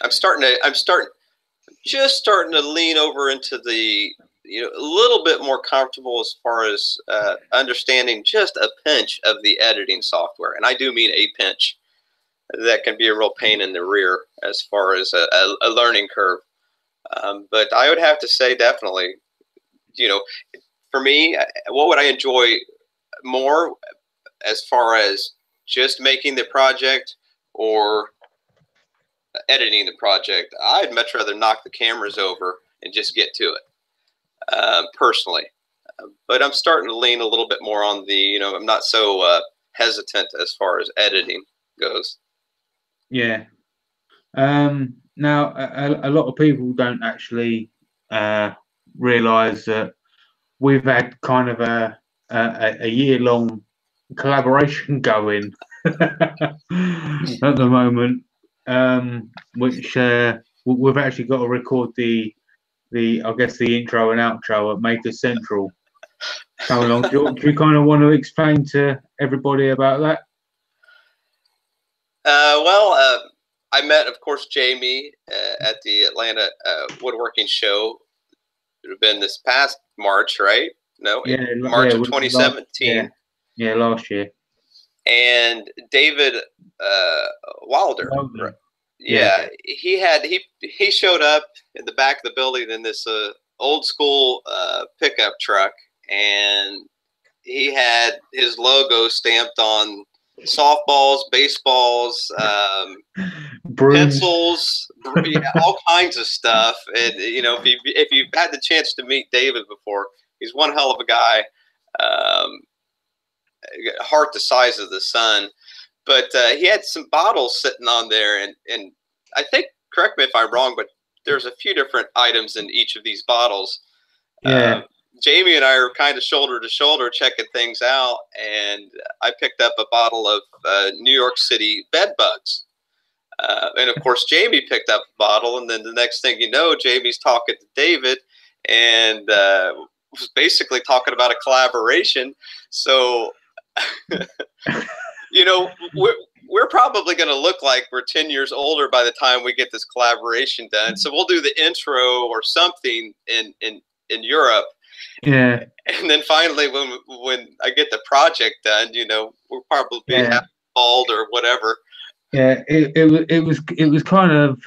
[SPEAKER 3] I'm starting to lean over into the, you know, a little bit more comfortable as far as understanding just a pinch of the editing software. And I do mean a pinch. That can be a real pain in the rear as far as a learning curve. But I would have to say definitely, you know, for me, what would I enjoy more as far as just making the project or editing the project? I'd much rather knock the cameras over and just get to it, personally. But I'm starting to lean a little bit more on the, you know, I'm not so hesitant as far as editing goes.
[SPEAKER 2] Yeah. Now, a lot of people don't actually realise that we've had kind of a year-long collaboration going at the moment, which we've actually got to record the I guess the intro and outro at Maker Central. Come along. Do you kind of want to explain to everybody about that?
[SPEAKER 3] I met, of course, Jamie at the Atlanta woodworking show. It would have been this past March, right? No,
[SPEAKER 2] Yeah,
[SPEAKER 3] March of
[SPEAKER 2] last,
[SPEAKER 3] 2017.
[SPEAKER 2] yeah, last year.
[SPEAKER 3] And David Wilder.
[SPEAKER 2] Wilder.
[SPEAKER 3] Yeah, he showed up in the back of the building in this old school pickup truck, and he had his logo stamped on softballs, baseballs, pencils, all kinds of stuff. And you know, if you've had the chance to meet David before, he's one hell of a guy. Heart the size of the sun. But he had some bottles sitting on there, and I think, correct me if I'm wrong, but there's a few different items in each of these bottles.
[SPEAKER 2] Yeah.
[SPEAKER 3] Jamie and I are kind of shoulder to shoulder checking things out, and I picked up a bottle of New York City bed bugs. And of course, Jamie picked up a bottle, and then the next thing you know, Jamie's talking to David, and was basically talking about a collaboration. So, you know, we're probably going to look like we're 10 years older by the time we get this collaboration done. So we'll do the intro or something in Europe.
[SPEAKER 2] Yeah.
[SPEAKER 3] And then finally, when I get the project done, you know, we'll probably be bald or whatever.
[SPEAKER 2] Yeah, it was kind of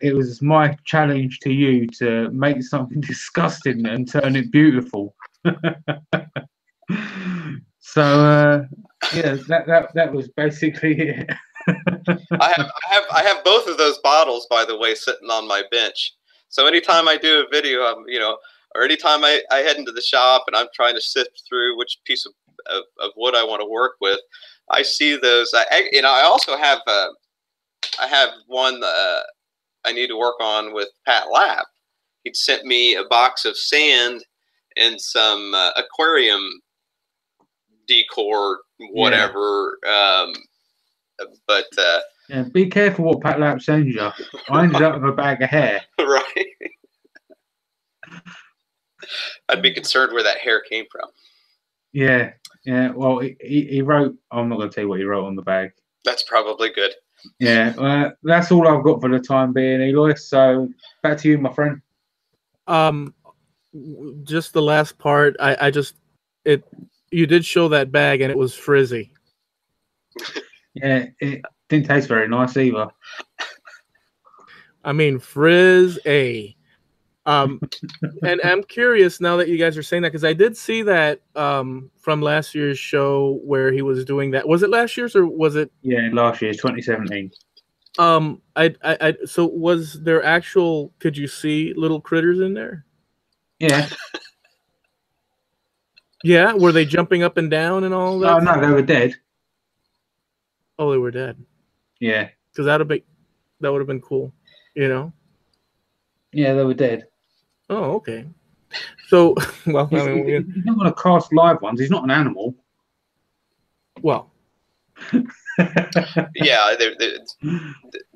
[SPEAKER 2] it was my challenge to you to make something disgusting and turn it beautiful. So yeah, that was basically it.
[SPEAKER 3] I have both of those bottles, by the way, sitting on my bench. So anytime I do a video, you know, or anytime I head into the shop and I'm trying to sift through which piece of wood I want to work with, I see those. You know, I also have I have one I need to work on with Pat Lapp. He'd sent me a box of sand and some aquarium decor, whatever. Yeah. But
[SPEAKER 2] yeah, be careful what Pat Lapp sends you. I ended up with a bag of hair.
[SPEAKER 3] Right. I'd be concerned where that hair came from.
[SPEAKER 2] Yeah, yeah. Well, he wrote. I'm not going to tell you what he wrote on the bag.
[SPEAKER 3] That's probably good.
[SPEAKER 2] Yeah, that's all I've got for the time being, Eloy. So back to you, my friend.
[SPEAKER 1] Just the last part. You did show that bag, and it was frizzy.
[SPEAKER 2] Yeah, it didn't taste very nice either.
[SPEAKER 1] I mean, frizz a. And I'm curious now that you guys are saying that, because I did see that from last year's show where he was doing that. Was it last year's or was it?
[SPEAKER 2] Yeah, last year's 2017.
[SPEAKER 1] So was there actual? Could you see little critters in there?
[SPEAKER 2] Yeah.
[SPEAKER 1] Yeah, were they jumping up and down and all that?
[SPEAKER 2] Oh no, they were dead.
[SPEAKER 1] Oh, they were dead.
[SPEAKER 2] Yeah.
[SPEAKER 1] Because that would have been cool, you know.
[SPEAKER 2] Yeah, they were dead.
[SPEAKER 1] Oh, okay. So, well, I mean,
[SPEAKER 2] you don't want to cast live ones. He's not an animal.
[SPEAKER 1] Well,
[SPEAKER 3] yeah, they're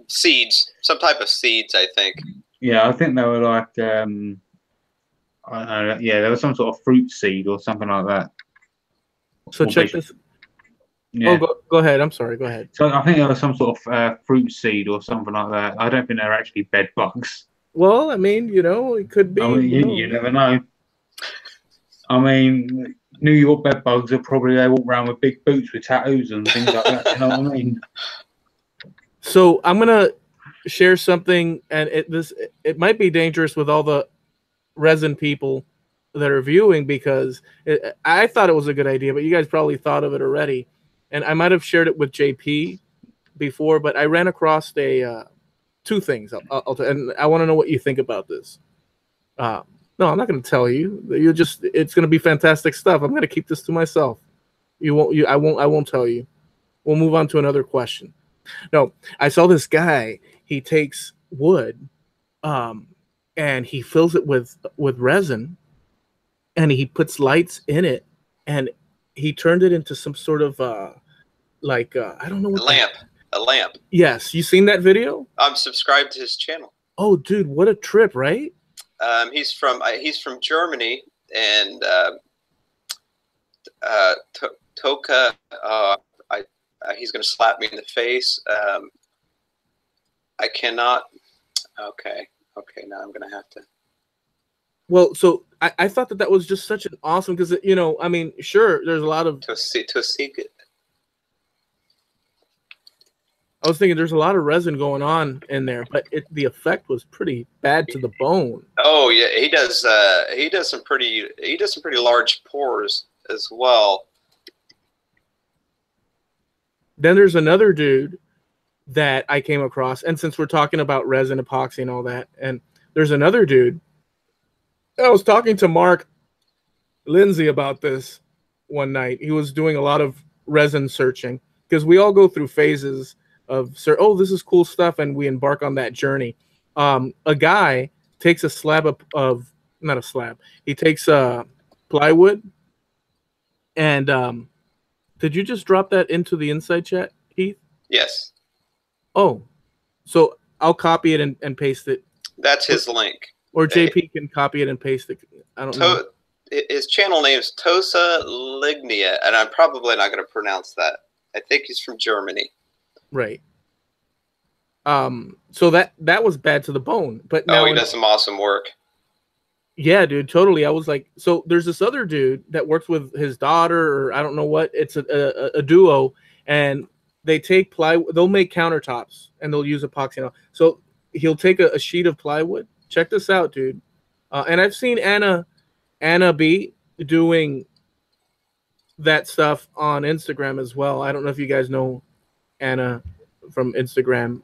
[SPEAKER 3] seeds, some type of seeds, I think.
[SPEAKER 2] Yeah, I think they were like, I don't know, yeah, there was some sort of fruit seed or something like that.
[SPEAKER 1] So check this. Yeah. Oh, go ahead. I'm sorry. Go ahead.
[SPEAKER 2] So I think there was some sort of fruit seed or something like that. I don't think they're actually bed bugs.
[SPEAKER 1] Well, I mean, you know, it could be.
[SPEAKER 2] I mean, you never know. I mean, New York bed bugs are probably, they walk around with big boots with tattoos and things like that. You know what I mean?
[SPEAKER 1] So I'm gonna share something, and it might be dangerous with all the resin people that are viewing, because I thought it was a good idea, but you guys probably thought of it already, and I might have shared it with JP before, but I ran across two things, and I want to know what you think about this. No, I'm not going to tell you. It's going to be fantastic stuff. I'm going to keep this to myself. I won't tell you. We'll move on to another question. No, I saw this guy. He takes wood, and he fills it with resin, and he puts lights in it, and he turned it into some sort of I don't know what
[SPEAKER 3] a lamp.
[SPEAKER 1] Yes, you seen that video?
[SPEAKER 3] I'm subscribed to his channel.
[SPEAKER 1] Oh, dude, what a trip, right?
[SPEAKER 3] He's from Germany, and Toka. He's going to slap me in the face. I cannot. Okay. Now I'm going to have to.
[SPEAKER 1] Well, so I thought that was just such an awesome, because, you know, I mean, sure, there's a lot of.
[SPEAKER 3] To see it.
[SPEAKER 1] I was thinking there's a lot of resin going on in there, but the effect was pretty bad to the bone.
[SPEAKER 3] Oh yeah, he does some pretty large pours as well.
[SPEAKER 1] Then there's another dude that I came across, and since we're talking about resin, epoxy, and all that, and there's another dude. I was talking to Mark Lindsay about this one night. He was doing a lot of resin searching, because we all go through phases of, oh, this is cool stuff, and we embark on that journey. A guy takes a slab of not a slab. He takes plywood, and did you just drop that into the inside chat, Heath?
[SPEAKER 3] Yes.
[SPEAKER 1] Oh, so I'll copy it and paste it.
[SPEAKER 3] That's his link.
[SPEAKER 1] Or JP can copy it and paste it. I don't know.
[SPEAKER 3] His channel name is Tosa Lignia, and I'm probably not going to pronounce that. I think he's from Germany.
[SPEAKER 1] Right. So that was bad to the bone. But now
[SPEAKER 3] he does some awesome work.
[SPEAKER 1] Yeah, dude, totally. I was like, so there's this other dude that works with his daughter, or I don't know what. It's a duo, and they take plywood. They'll make countertops, and they'll use epoxy. So he'll take a sheet of plywood. Check this out, dude. And I've seen Anna B doing that stuff on Instagram as well. I don't know if you guys know Anna from Instagram.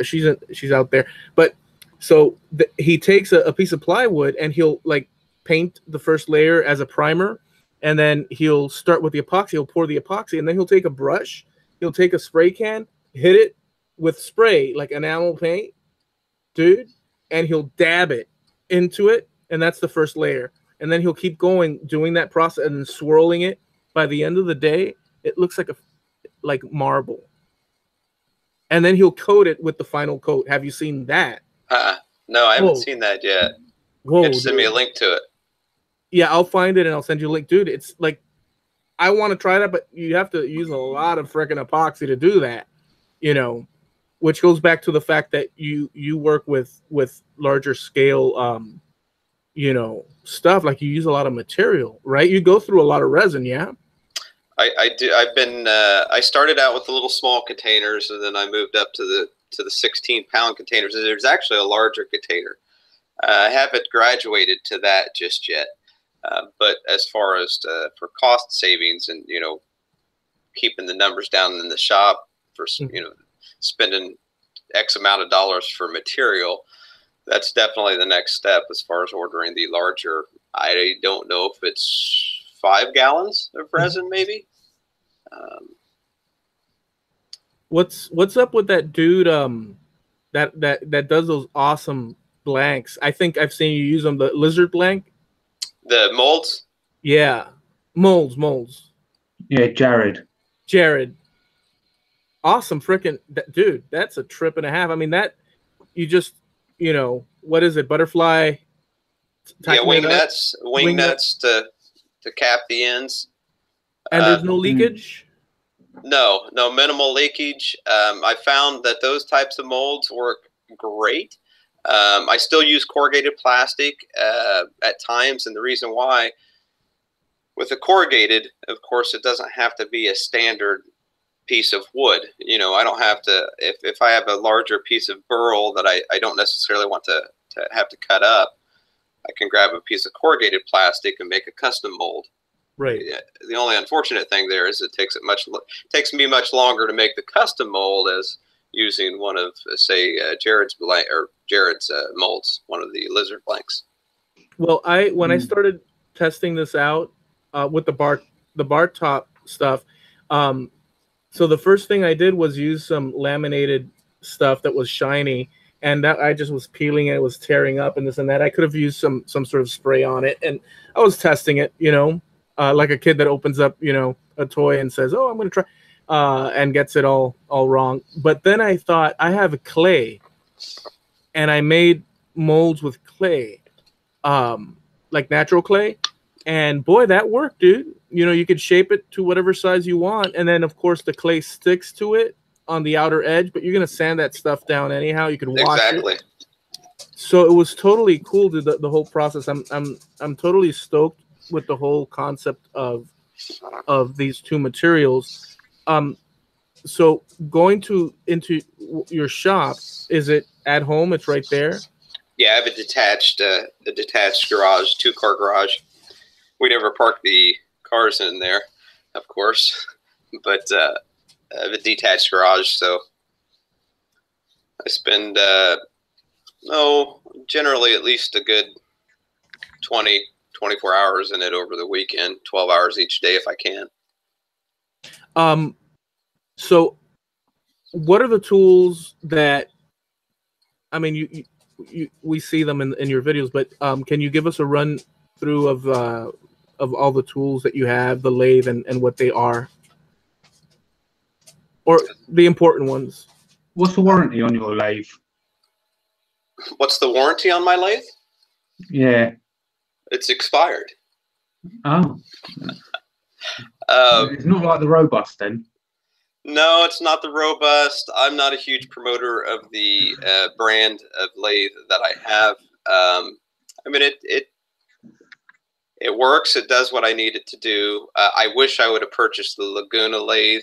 [SPEAKER 1] She's out there. But so he takes a piece of plywood, and he'll like paint the first layer as a primer, and then he'll start with the epoxy. He'll pour the epoxy, and then he'll take a brush. He'll take a spray can, hit it with spray like enamel paint, dude, and he'll dab it into it, and that's the first layer. And then he'll keep going, doing that process, and then swirling it. By the end of the day, it looks like marble. And then he'll coat it with the final coat. Have you seen that?
[SPEAKER 3] No, I haven't seen that yet.
[SPEAKER 1] Whoa,
[SPEAKER 3] you send me a link to it.
[SPEAKER 1] Yeah, I'll find it and I'll send you a link. Dude, it's like, I want to try that, but you have to use a lot of freaking epoxy to do that, you know, which goes back to the fact that you work with larger scale, you know, stuff. Like, you use a lot of material, right? You go through a lot of resin, yeah?
[SPEAKER 3] I do. I started out with the little small containers, and then I moved up to the 16-pound containers. There's actually a larger container. I haven't graduated to that just yet. But as far as for cost savings and, you know, keeping the numbers down in the shop for, you know, spending X amount of dollars for material, that's definitely the next step as far as ordering the larger. I don't know if it's 5 gallons of resin, maybe.
[SPEAKER 1] What's up with that dude that does those awesome blanks? I think I've seen you use them. The lizard blank.
[SPEAKER 3] The molds?
[SPEAKER 1] Yeah. Molds.
[SPEAKER 2] Yeah, Jared.
[SPEAKER 1] Awesome freaking dude. That's a trip and a half. I mean, that you just, you know, what is it? Butterfly.
[SPEAKER 3] Yeah, wing nuts to cap the ends.
[SPEAKER 1] And there's no leakage?
[SPEAKER 3] No, minimal leakage. I found that those types of molds work great. I still use corrugated plastic at times, and the reason why, with the corrugated, of course, it doesn't have to be a standard piece of wood. You know, I don't have to, if I have a larger piece of burl that I don't necessarily want to have to cut up, I can grab a piece of corrugated plastic and make a custom mold.
[SPEAKER 1] Right.
[SPEAKER 3] The only unfortunate thing there is it takes me much longer to make the custom mold as using one of, say, Jared's molds, one of the lizard blanks. Well,
[SPEAKER 1] when I started testing this out with the bar top stuff, so the first thing I did was use some laminated stuff that was shiny, and that I just was peeling it, was tearing up and this and that. I could have used some sort of spray on it, and I was testing it, you know, like a kid that opens up, you know, a toy and says, "Oh, I'm going to try," and gets it all wrong. But then I thought, I have a clay, and I made molds with clay, like natural clay, and boy, that worked, dude. you know, you could shape it to whatever size you want, and then of course the clay sticks to it on the outer edge, but you're gonna sand that stuff down anyhow. You could wash it. So it was totally cool to the whole process. I'm totally stoked with the whole concept of these two materials. So going into your shop, is it at home? It's right there.
[SPEAKER 3] Yeah, I have a detached garage, 2-car garage. We never park the cars in there, of course, but I have a detached garage, so I spend generally at least a good 24 hours in it over the weekend, 12 hours each day if I can.
[SPEAKER 1] So what are the tools that, I mean, we see them in your videos, but can you give us a run through of all the tools that you have, the lathe, and what they are, or the important ones?
[SPEAKER 2] What's the warranty on your lathe?
[SPEAKER 3] What's the warranty on my lathe?
[SPEAKER 2] Yeah.
[SPEAKER 3] It's expired.
[SPEAKER 2] Oh. It's not like the Robust then.
[SPEAKER 3] No, it's not the Robust. I'm not a huge promoter of the brand of lathe that I have. I mean, it works. It does what I need it to do. I wish I would have purchased the Laguna lathe.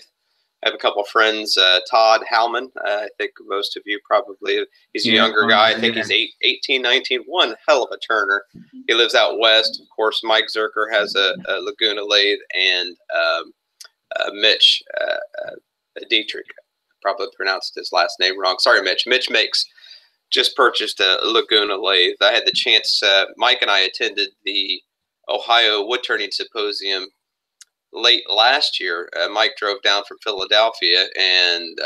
[SPEAKER 3] I have a couple of friends, Todd Halman. I think most of you probably, he's a younger guy. I think he's 18, 19, one hell of a turner. He lives out west. Of course, Mike Zerker has a Laguna lathe, and Mitch Dietrich, probably pronounced his last name wrong. Sorry, Mitch. Mitch just purchased a Laguna lathe. I had the chance, Mike and I attended the Ohio Woodturning Symposium late last year. Mike drove down from Philadelphia, and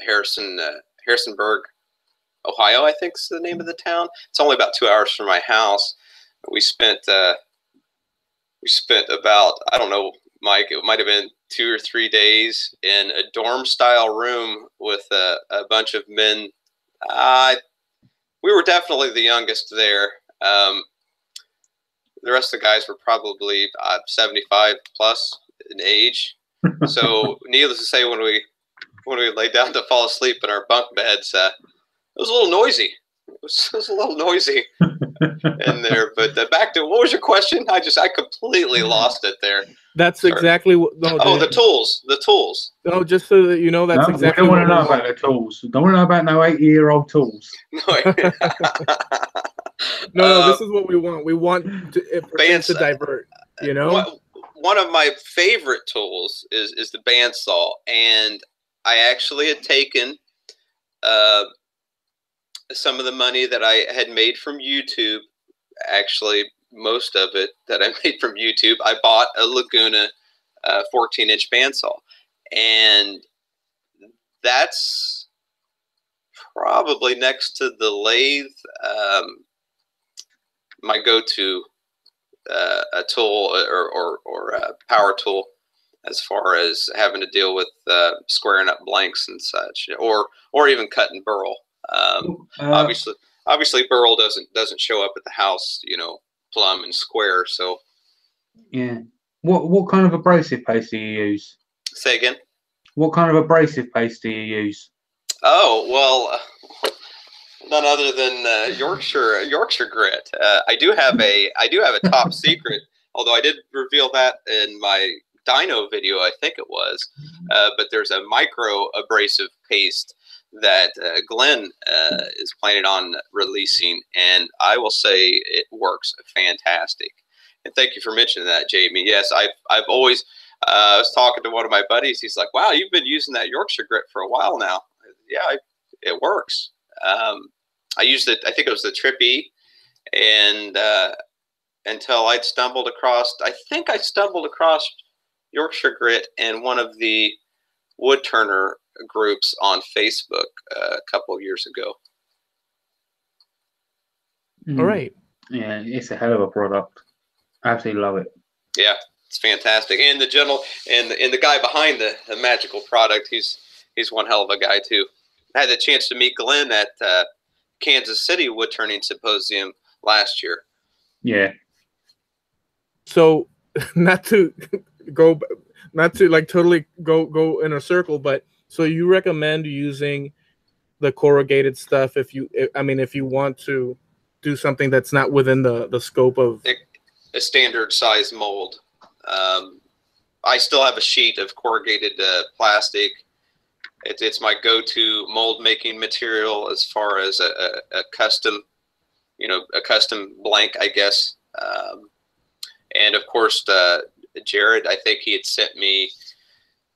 [SPEAKER 3] Harrisonburg, Ohio, I think is the name of the town. It's only about 2 hours from my house. We spent about, I don't know, Mike, it might have been 2 or 3 days in a dorm style room with a bunch of men. We were definitely the youngest there. The rest of the guys were probably 75 plus in age. So needless to say, when we lay down to fall asleep in our bunk beds, it was a little noisy. It was a little noisy in there. But back to, what was your question? I completely lost it there.
[SPEAKER 1] That's exactly what. No,
[SPEAKER 3] the tools. The tools.
[SPEAKER 1] No, just so that you know, that's exactly.
[SPEAKER 2] We don't want to know about the tools. Don't want to know about no 80-year-old tools.
[SPEAKER 1] No, this is what we want. We want to divert. You know,
[SPEAKER 3] one of my favorite tools is the bandsaw, and I actually had taken some of the money that I had made from YouTube. Actually, most of it that I made from YouTube, I bought a Laguna 14-inch bandsaw, and that's probably next to the lathe my go-to a tool or a power tool as far as having to deal with squaring up blanks and such, or even cutting burl. Obviously burl doesn't show up at the house, you know, plumb and square. So
[SPEAKER 2] yeah, what kind of abrasive paste do you use?
[SPEAKER 3] Say again.
[SPEAKER 2] What kind of abrasive paste do you use?
[SPEAKER 3] Oh well, none other than Yorkshire grit. I do have a top secret, although I did reveal that in my Dino video, I think it was. But there's a micro abrasive paste that Glenn is planning on releasing, and I will say it works fantastic. And thank you for mentioning that, Jamie. Yes, I've always I was talking to one of my buddies. He's like, "Wow, you've been using that Yorkshire grit for a while now." Yeah, it works. I used it, I think it was the Trip E, and until I stumbled across Yorkshire grit in one of the woodturner groups on Facebook a couple of years ago.
[SPEAKER 1] All right.
[SPEAKER 2] Yeah, it's a hell of a product. I absolutely love it.
[SPEAKER 3] Yeah, it's fantastic. And the guy behind the magical product, he's one hell of a guy too. I had the chance to meet Glenn at Kansas City Woodturning Symposium last year.
[SPEAKER 2] Yeah.
[SPEAKER 1] So not to go, not to like totally go in a circle, but so you recommend using the corrugated stuff I mean, if you want to do something that's not within the scope of
[SPEAKER 3] a standard size mold. I still have a sheet of corrugated plastic. It's my go-to mold making material as far as a custom, a custom blank, I guess. And of course, Jared, I think he had sent me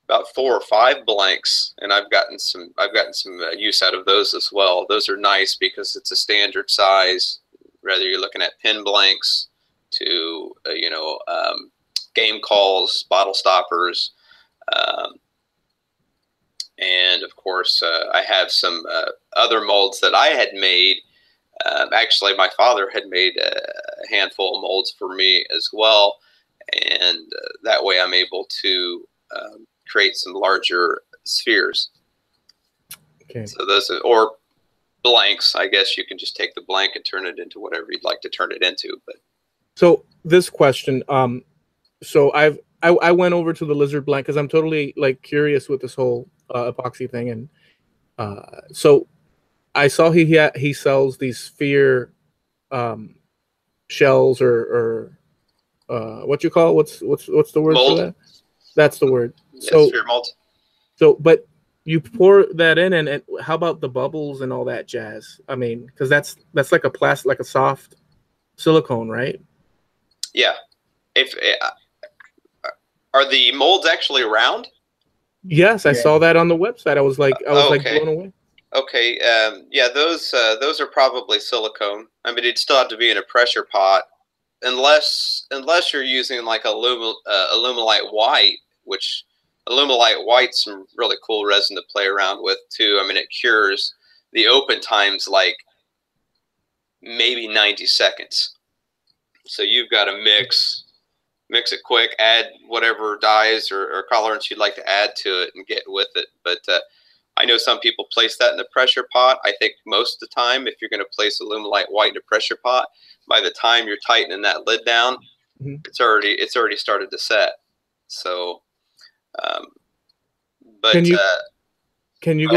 [SPEAKER 3] about 4 or 5 blanks, and I've gotten some use out of those as well. Those are nice because it's a standard size. Whether you're looking at pin blanks to game calls, bottle stoppers, and of course I have some other molds that I had made. Actually, my father had made a handful of molds for me as well, and that way I'm able to create some larger spheres.
[SPEAKER 1] Okay.
[SPEAKER 3] So those are, or blanks. I guess you can just take the blank and turn it into whatever you'd like to turn it into. But
[SPEAKER 1] so this question, so I went over to the lizard blank because I'm totally like curious with this whole epoxy thing, and so I saw he sells these sphere shells or what you call what's the word
[SPEAKER 3] mold.
[SPEAKER 1] for that? That's the word.
[SPEAKER 3] Yeah,
[SPEAKER 1] So
[SPEAKER 3] sphere mold.
[SPEAKER 1] So, but you pour that in, and how about the bubbles and all that jazz? I mean, because that's like a plastic, like a soft silicone, right?
[SPEAKER 3] Yeah. If are the molds actually round?
[SPEAKER 1] Yes, I saw that on the website. I was like
[SPEAKER 3] Okay.
[SPEAKER 1] blown away.
[SPEAKER 3] Okay. Yeah, those are probably silicone. I mean, it'd still have to be in a pressure pot, unless you're using like Alumilite white, which Alumilite white's some really cool resin to play around with too. I mean, it cures. The open time's like maybe 90 seconds. So you've got to mix it quick, add whatever dyes or colorants you'd like to add to it and get with it. But I know some people place that in the pressure pot. I think most of the time, if you're going to place Alumilite white in a pressure pot, by the time you're tightening that lid down, it's already started to set. So, but
[SPEAKER 1] can you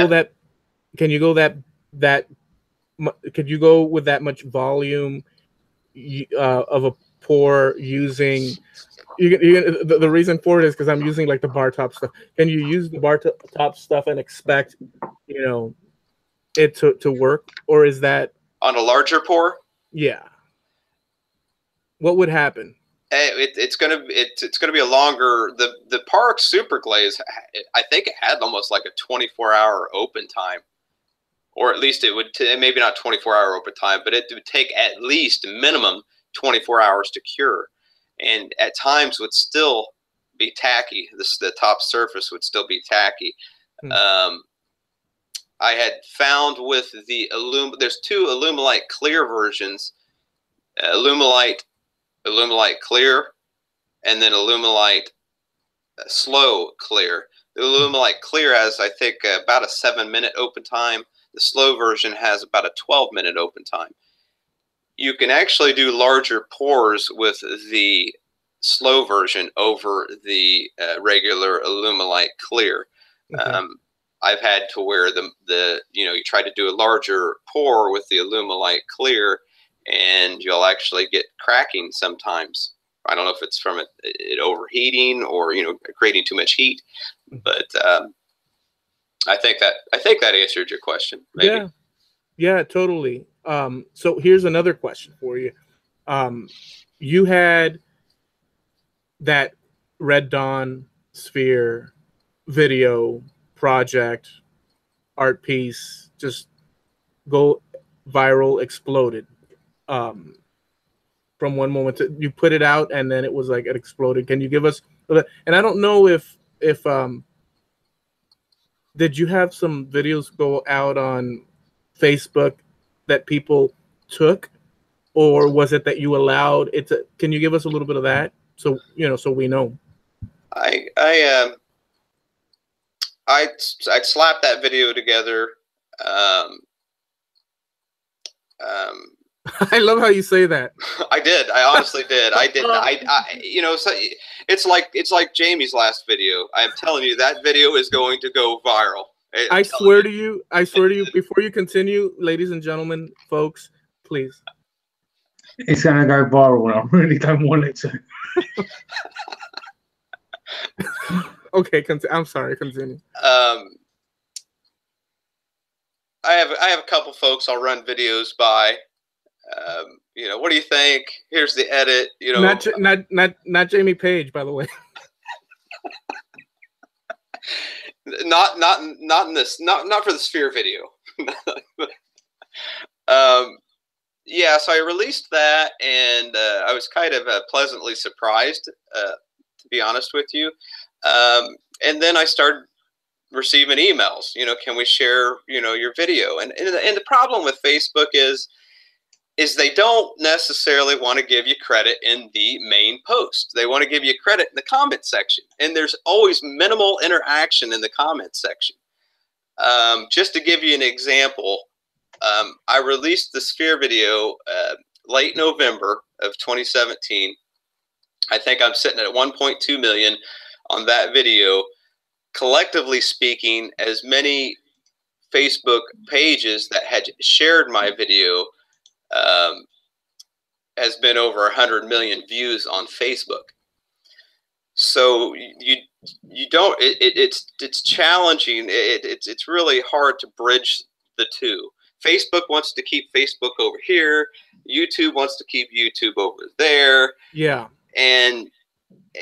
[SPEAKER 1] go with that much volume of a pour using? The reason for it is because I'm using like the bar top stuff. Can you use the bar top stuff and expect it to work, or is that
[SPEAKER 3] on a larger pour?
[SPEAKER 1] Yeah. What would happen?
[SPEAKER 3] It's gonna be a longer, the Park Super Glaze. I think it had almost like a 24-hour open time, or at least it would maybe not 24-hour open time, but it would take at least minimum 24 hours to cure, and at times would still be tacky. The top surface would still be tacky. I had found with the there's 2 Alumilite clear versions, Alumilite clear, and then Alumilite slow clear. The Alumilite clear has, I think, about a 7-minute open time. The slow version has about a 12-minute open time. You can actually do larger pours with the slow version over the regular Alumilite clear.
[SPEAKER 1] Okay.
[SPEAKER 3] I've had to where you try to do a larger pour with the Alumilite clear, and you'll actually get cracking sometimes. I don't know if it's from it overheating or creating too much heat, but I think that answered your question. Maybe.
[SPEAKER 1] Yeah, totally. So here's another question for you. You had that Red Dawn sphere video project art piece just go viral, exploded. From one moment you put it out and then it was like it exploded. Can you give us? And I don't know if did you have some videos go out on Facebook that people took, or was it that you allowed it to? Can you give us a little bit of that so so we know?
[SPEAKER 3] I'd slap that video together.
[SPEAKER 1] I love how you say that.
[SPEAKER 3] I did. I honestly did. I did. You know, so it's like Jamie's last video. I'm telling you, that video is going to go viral.
[SPEAKER 1] I swear to you. I swear to you. Before you continue, ladies and gentlemen, folks, please.
[SPEAKER 2] It's gonna go viral, and I really don't want it to.
[SPEAKER 1] Okay, I'm sorry. Continue.
[SPEAKER 3] I have a couple folks I'll run videos by. You know, what do you think? Here's the edit. You know,
[SPEAKER 1] not Jamie Page, by the way.
[SPEAKER 3] not in this. Not for the Sphere video. Yeah, so I released that, and I was kind of pleasantly surprised, to be honest with you. And then I started receiving emails. You know, can we share, you know, your video? And the problem with Facebook is they don't necessarily want to give you credit in the main post. They want to give you credit in the comment section, and there's always minimal interaction in the comment section. Just to give you an example, I released the Sphere video late November of 2017. I think I'm sitting at 1.2 million on that video. Collectively speaking, as many Facebook pages that had shared my video has been over 100 million views on Facebook. So you don't, it's challenging. It's really hard to bridge the two. Facebook wants to keep Facebook over here. YouTube wants to keep YouTube over there.
[SPEAKER 1] Yeah.
[SPEAKER 3] And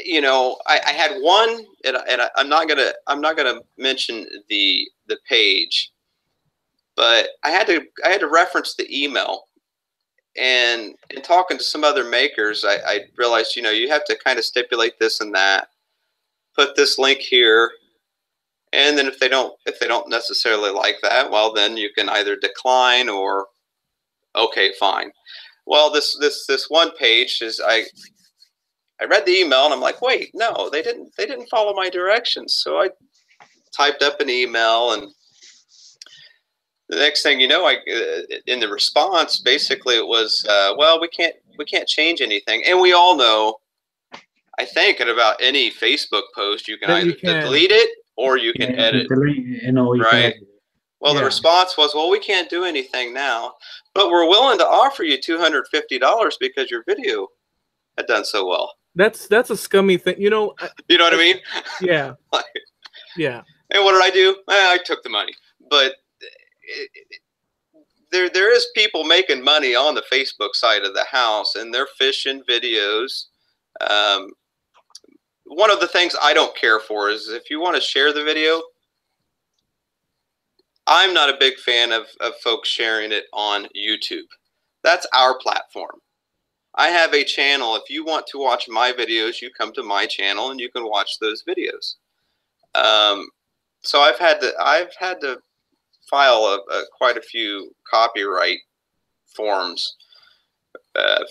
[SPEAKER 3] you know, I had one, and I'm not gonna mention the page, but I had to reference the email. And in talking to some other makers, I realized, you know, you have to kind of stipulate this and that, put this link here, and then if they don't necessarily like that, well, then you can either decline or, okay, fine. Well, this one page is I read the email and I'm like, wait, no, they didn't follow my directions. So I typed up an email, and the next thing you know, in the response, basically it was, well, we can't change anything. And we all know, I think, at about any Facebook post, you can either delete it or you can edit.
[SPEAKER 2] Delete it, or you
[SPEAKER 3] right.
[SPEAKER 2] can edit it.
[SPEAKER 3] Well, the response was, well, we can't do anything now, but we're willing to offer you $250 because your video had done so well.
[SPEAKER 1] That's a scummy thing, you know.
[SPEAKER 3] You know what I mean?
[SPEAKER 1] Yeah.
[SPEAKER 3] Like,
[SPEAKER 1] yeah.
[SPEAKER 3] And what did I do? I took the money. But there is people making money on the Facebook side of the house, and they're fishing videos. One of the things I don't care for is if you want to share the video, I'm not a big fan of folks sharing it on YouTube. That's our platform. I have a channel. If you want to watch my videos, you come to my channel and you can watch those videos. So I've had to file quite a few copyright forms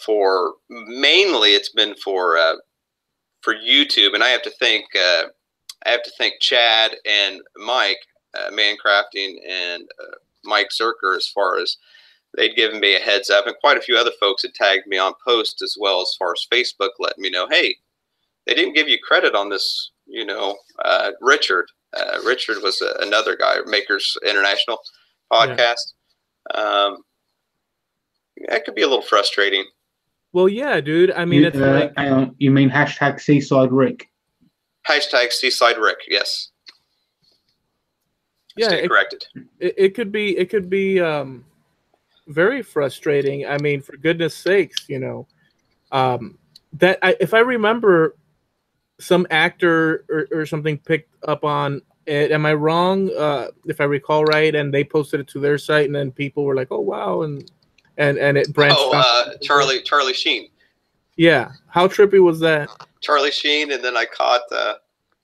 [SPEAKER 3] for, mainly it's been for YouTube, and I have to thank Chad and Mike, Mancrafting, and Mike Zerker, as far as they'd given me a heads up, and quite a few other folks had tagged me on posts as well, as far as Facebook letting me know, hey, they didn't give you credit on this, you know. Richard was another guy, Makers International podcast. Yeah. That could be a little frustrating.
[SPEAKER 1] Well, yeah, dude. I mean, it's like,
[SPEAKER 2] hang on, you mean hashtag Seaside Rick?
[SPEAKER 3] Hashtag Seaside Rick, yes.
[SPEAKER 1] Yeah,
[SPEAKER 3] corrected.
[SPEAKER 1] It could be very frustrating. I mean, for goodness sakes, you know, if I remember, some actor or something picked up on it. Am I wrong? If I recall right, and they posted it to their site, and then people were like, "Oh wow," and it branched.
[SPEAKER 3] Charlie Sheen.
[SPEAKER 1] Yeah, how trippy was that?
[SPEAKER 3] Charlie Sheen, and then I caught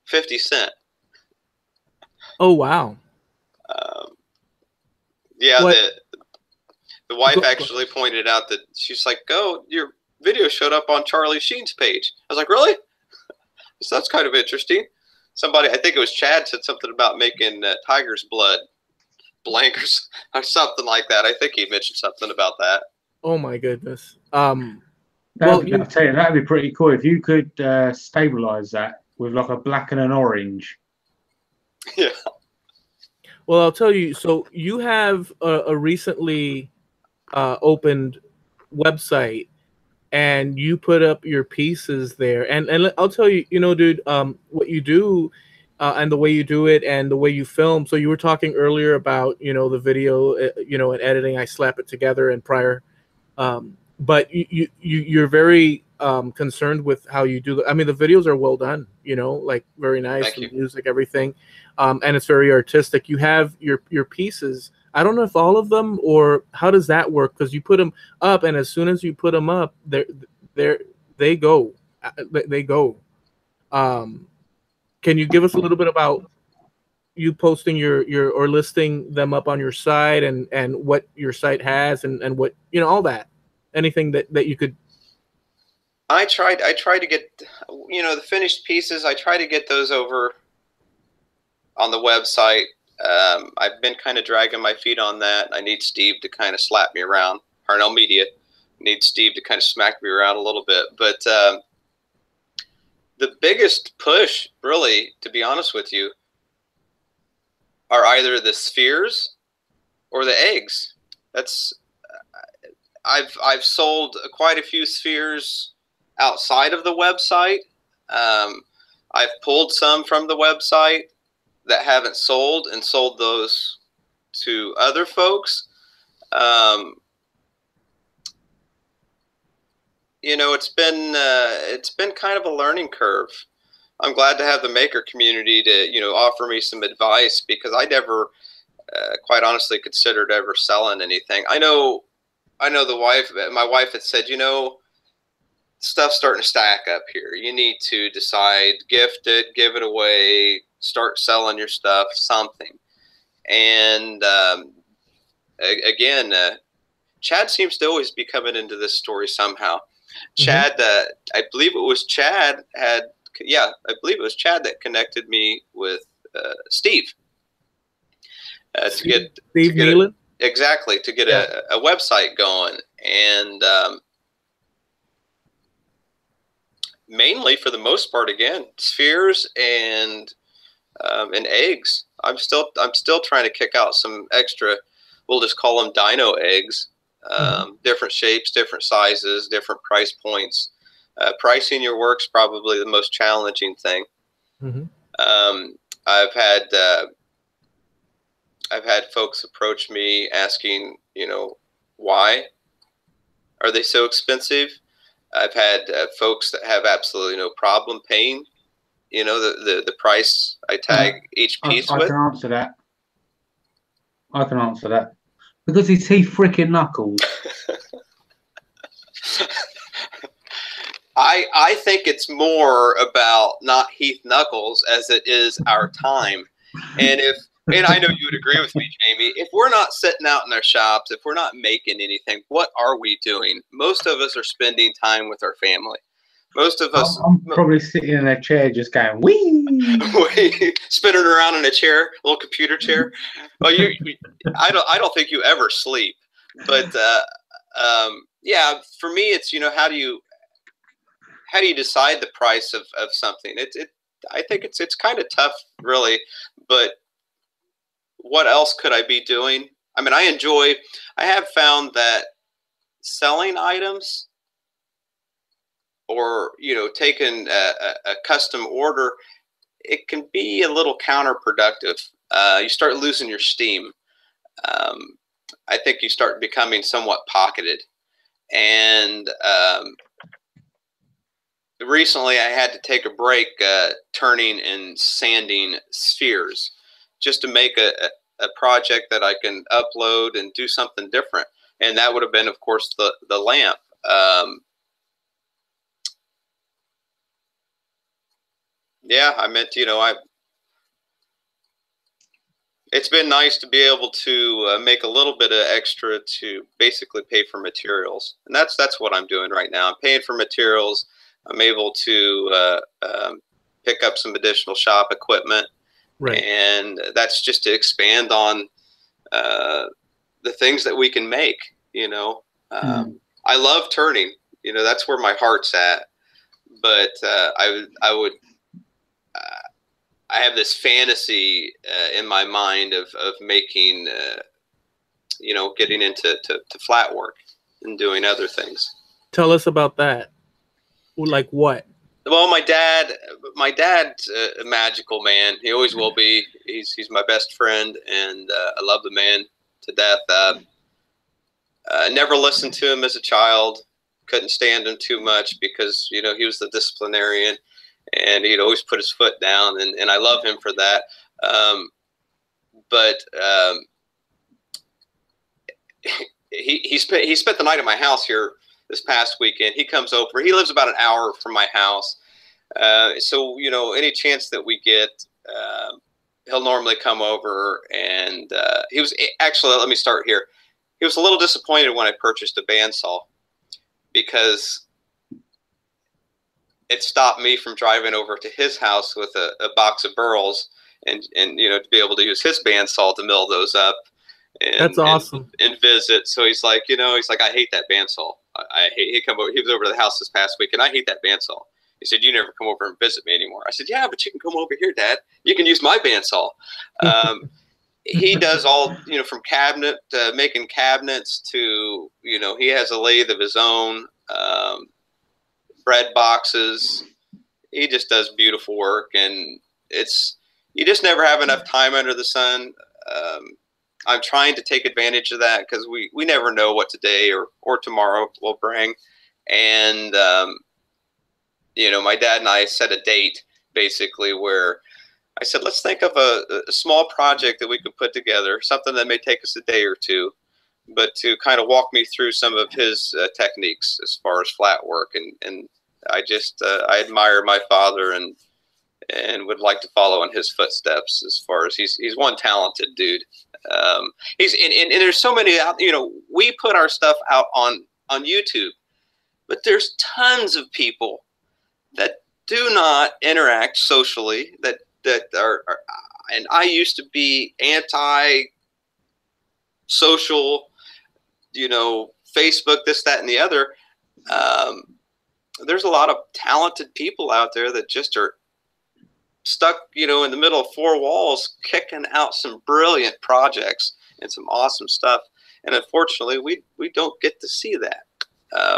[SPEAKER 3] 50 Cent.
[SPEAKER 1] Oh wow.
[SPEAKER 3] Yeah, the wife actually pointed out that she's like, "Oh, your video showed up on Charlie Sheen's page." I was like, "Really?" So that's kind of interesting. Somebody, I think it was Chad, said something about making tiger's blood blank or something like that. I think he mentioned something about that.
[SPEAKER 1] Oh my goodness.
[SPEAKER 2] I'll
[SPEAKER 1] Well,
[SPEAKER 2] tell you, that'd be pretty cool if you could stabilize that with like a black and an orange.
[SPEAKER 3] Yeah.
[SPEAKER 1] well, I'll tell you. So you have a recently opened website, and you put up your pieces there. And I'll tell you, dude, what you do, and the way you do it, and the way you film. So you were talking earlier about, the video, and editing. I slap it together and prior. But you're very concerned with how you do. I mean, the videos are well done. Like very nice,
[SPEAKER 3] Thank
[SPEAKER 1] the
[SPEAKER 3] you.
[SPEAKER 1] music, everything, and it's very artistic. You have your pieces. I don't know if all of them, or how does that work? Because you put them up, and as soon as you put them up, they go. They go. Um, can you give us a little bit about you posting your or listing them up on your site, and what your site has, and what, all that, anything that you could.
[SPEAKER 3] I tried to get, the finished pieces. I try to get those over on the website. I've been kind of dragging my feet on that. I need Steve to kind of slap me around. Harnealmedia needs Steve to kind of smack me around a little bit. But the biggest push, really, to be honest with you, are either the spheres or the eggs. I've sold quite a few spheres outside of the website. I've pulled some from the website that haven't sold, and sold those to other folks. It's been kind of a learning curve. I'm glad to have the maker community to, offer me some advice, because I never, quite honestly, considered ever selling anything. I know my wife had said, stuff's starting to stack up here. You need to decide, gift it, give it away, start selling your stuff, something. And again, Chad seems to always be coming into this story somehow. Chad, I believe it was Chad I believe it was Chad that connected me with Steve to get a website going. And mainly, for the most part, again, spheres and eggs. I'm still trying to kick out some extra. We'll just call them Dino eggs. Different shapes, different sizes, different price points. Pricing your work's probably the most challenging thing. I've had folks approach me asking, why are they so expensive? I've had folks that have absolutely no problem paying, the price I tag each piece with.
[SPEAKER 2] I can answer that. Because it's Heath freaking Knuckles.
[SPEAKER 3] I think it's more about not Heath Knuckles as it is our time. And I know you would agree with me, Jamie, if we're not sitting out in our shops, if we're not making anything, what are we doing? Most of us are spending time with our family. Most of us.
[SPEAKER 2] I'm probably sitting in a chair just going, wee!
[SPEAKER 3] Spinning around in a chair, a little computer chair. Well, I don't think you ever sleep. But yeah, for me, it's, how do you decide the price of something? I think it's kind of tough, really. But what else could I be doing? I mean, I have found that selling items, or taking a custom order, it can be a little counterproductive. You start losing your steam. I think you start becoming somewhat pocketed. And recently, I had to take a break turning and sanding spheres, just to make a project that I can upload and do something different. And that would have been, of course, the lamp. Yeah, I meant, it's been nice to be able to make a little bit of extra to basically pay for materials. And that's what I'm doing right now. I'm paying for materials. I'm able to pick up some additional shop equipment. Right. And that's just to expand on the things that we can make, I love turning. You know, that's where my heart's at. But I have this fantasy in my mind of making, you know, getting into flat work and doing other things.
[SPEAKER 1] Tell us about that. Like what?
[SPEAKER 3] Well, my dad's a magical man. He always will be. He's my best friend, and I love the man to death. Never listened to him as a child. Couldn't stand him too much because, you know, he was the disciplinarian, and he'd always put his foot down, and I love him for that. But he spent the night at my house here this past weekend. He comes over. He lives about an hour from my house. So, you know, any chance that we get, he'll normally come over. And he was actually, let me start here. He was a little disappointed when I purchased a bandsaw because it stopped me from driving over to his house with a box of burls and, you know, to be able to use his bandsaw to mill those up. And,
[SPEAKER 1] that's awesome.
[SPEAKER 3] And visit. So he's like, you know, he's like, I hate that bandsaw. I hate. He was over to the house this past week, and I hate that bandsaw. He said, you never come over and visit me anymore. I said, yeah, but you can come over here, Dad. You can use my bandsaw. He does all, you know, from making cabinets to, you know, he has a lathe of his own, bread boxes. He just does beautiful work, and you just never have enough time under the sun. I'm trying to take advantage of that because we never know what today or tomorrow will bring. And, you know, my dad and I set a date basically where I said, let's think of a small project that we could put together, something that may take us a day or two, but to kind of walk me through some of his techniques as far as flat work. And I just, I admire my father and would like to follow in his footsteps as far as he's one talented dude. And there's so many out, you know, we put our stuff out on YouTube, but there's tons of people that do not interact socially that are, and I used to be anti-social, you know, Facebook, this, that, and the other. There's a lot of talented people out there that just are stuck, you know, in the middle of four walls, kicking out some brilliant projects and some awesome stuff. And unfortunately, we don't get to see that.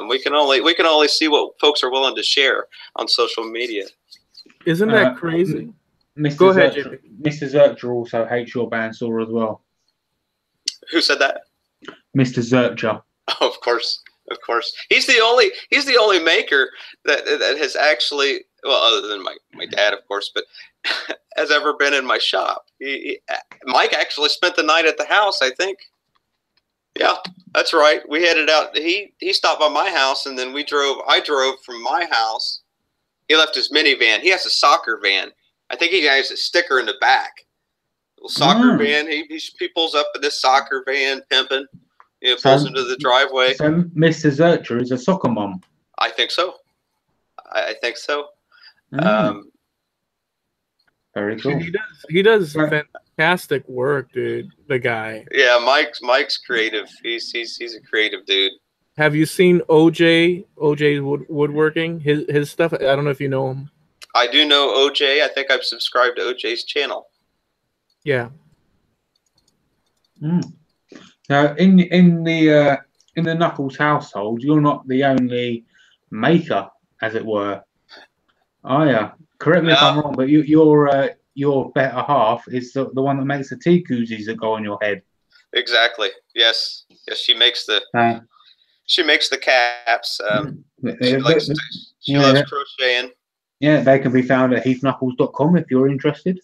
[SPEAKER 3] We can only see what folks are willing to share on social media.
[SPEAKER 1] Isn't that crazy?
[SPEAKER 2] Mr.
[SPEAKER 1] Go ahead, Jimmy.
[SPEAKER 2] Mr. Zercher also hates your bandsaw as well.
[SPEAKER 3] Who said that?
[SPEAKER 2] Mr. Zercher.
[SPEAKER 3] Oh, of course. He's the only maker that has actually, well, other than my dad, of course, but has ever been in my shop. Mike actually spent the night at the house, I think. Yeah, that's right. We headed out. He stopped by my house, and then I drove from my house. He left his minivan. He has a soccer van. I think he has a sticker in the back. Little soccer van. He pulls up in this soccer van, pimping. You know, pulls into the driveway.
[SPEAKER 2] So Mr. Zercher is a soccer mom.
[SPEAKER 3] I think so. I think so.
[SPEAKER 2] Very cool.
[SPEAKER 1] He does fantastic work, dude. The guy.
[SPEAKER 3] Yeah, Mike's creative. He's a creative dude.
[SPEAKER 1] Have you seen OJ's woodworking? His stuff. I don't know if you know him.
[SPEAKER 3] I do know OJ. I think I've subscribed to OJ's channel.
[SPEAKER 1] Yeah.
[SPEAKER 2] Now, in the Knuckles household, you're not the only maker, as it were. Oh yeah. Correct me if I'm wrong, but your better half is the one that makes the tea koozies that go on your head.
[SPEAKER 3] Exactly. Yes. She makes the caps. She loves crocheting.
[SPEAKER 2] Yeah, they can be found at heathknuckles.com if you're interested.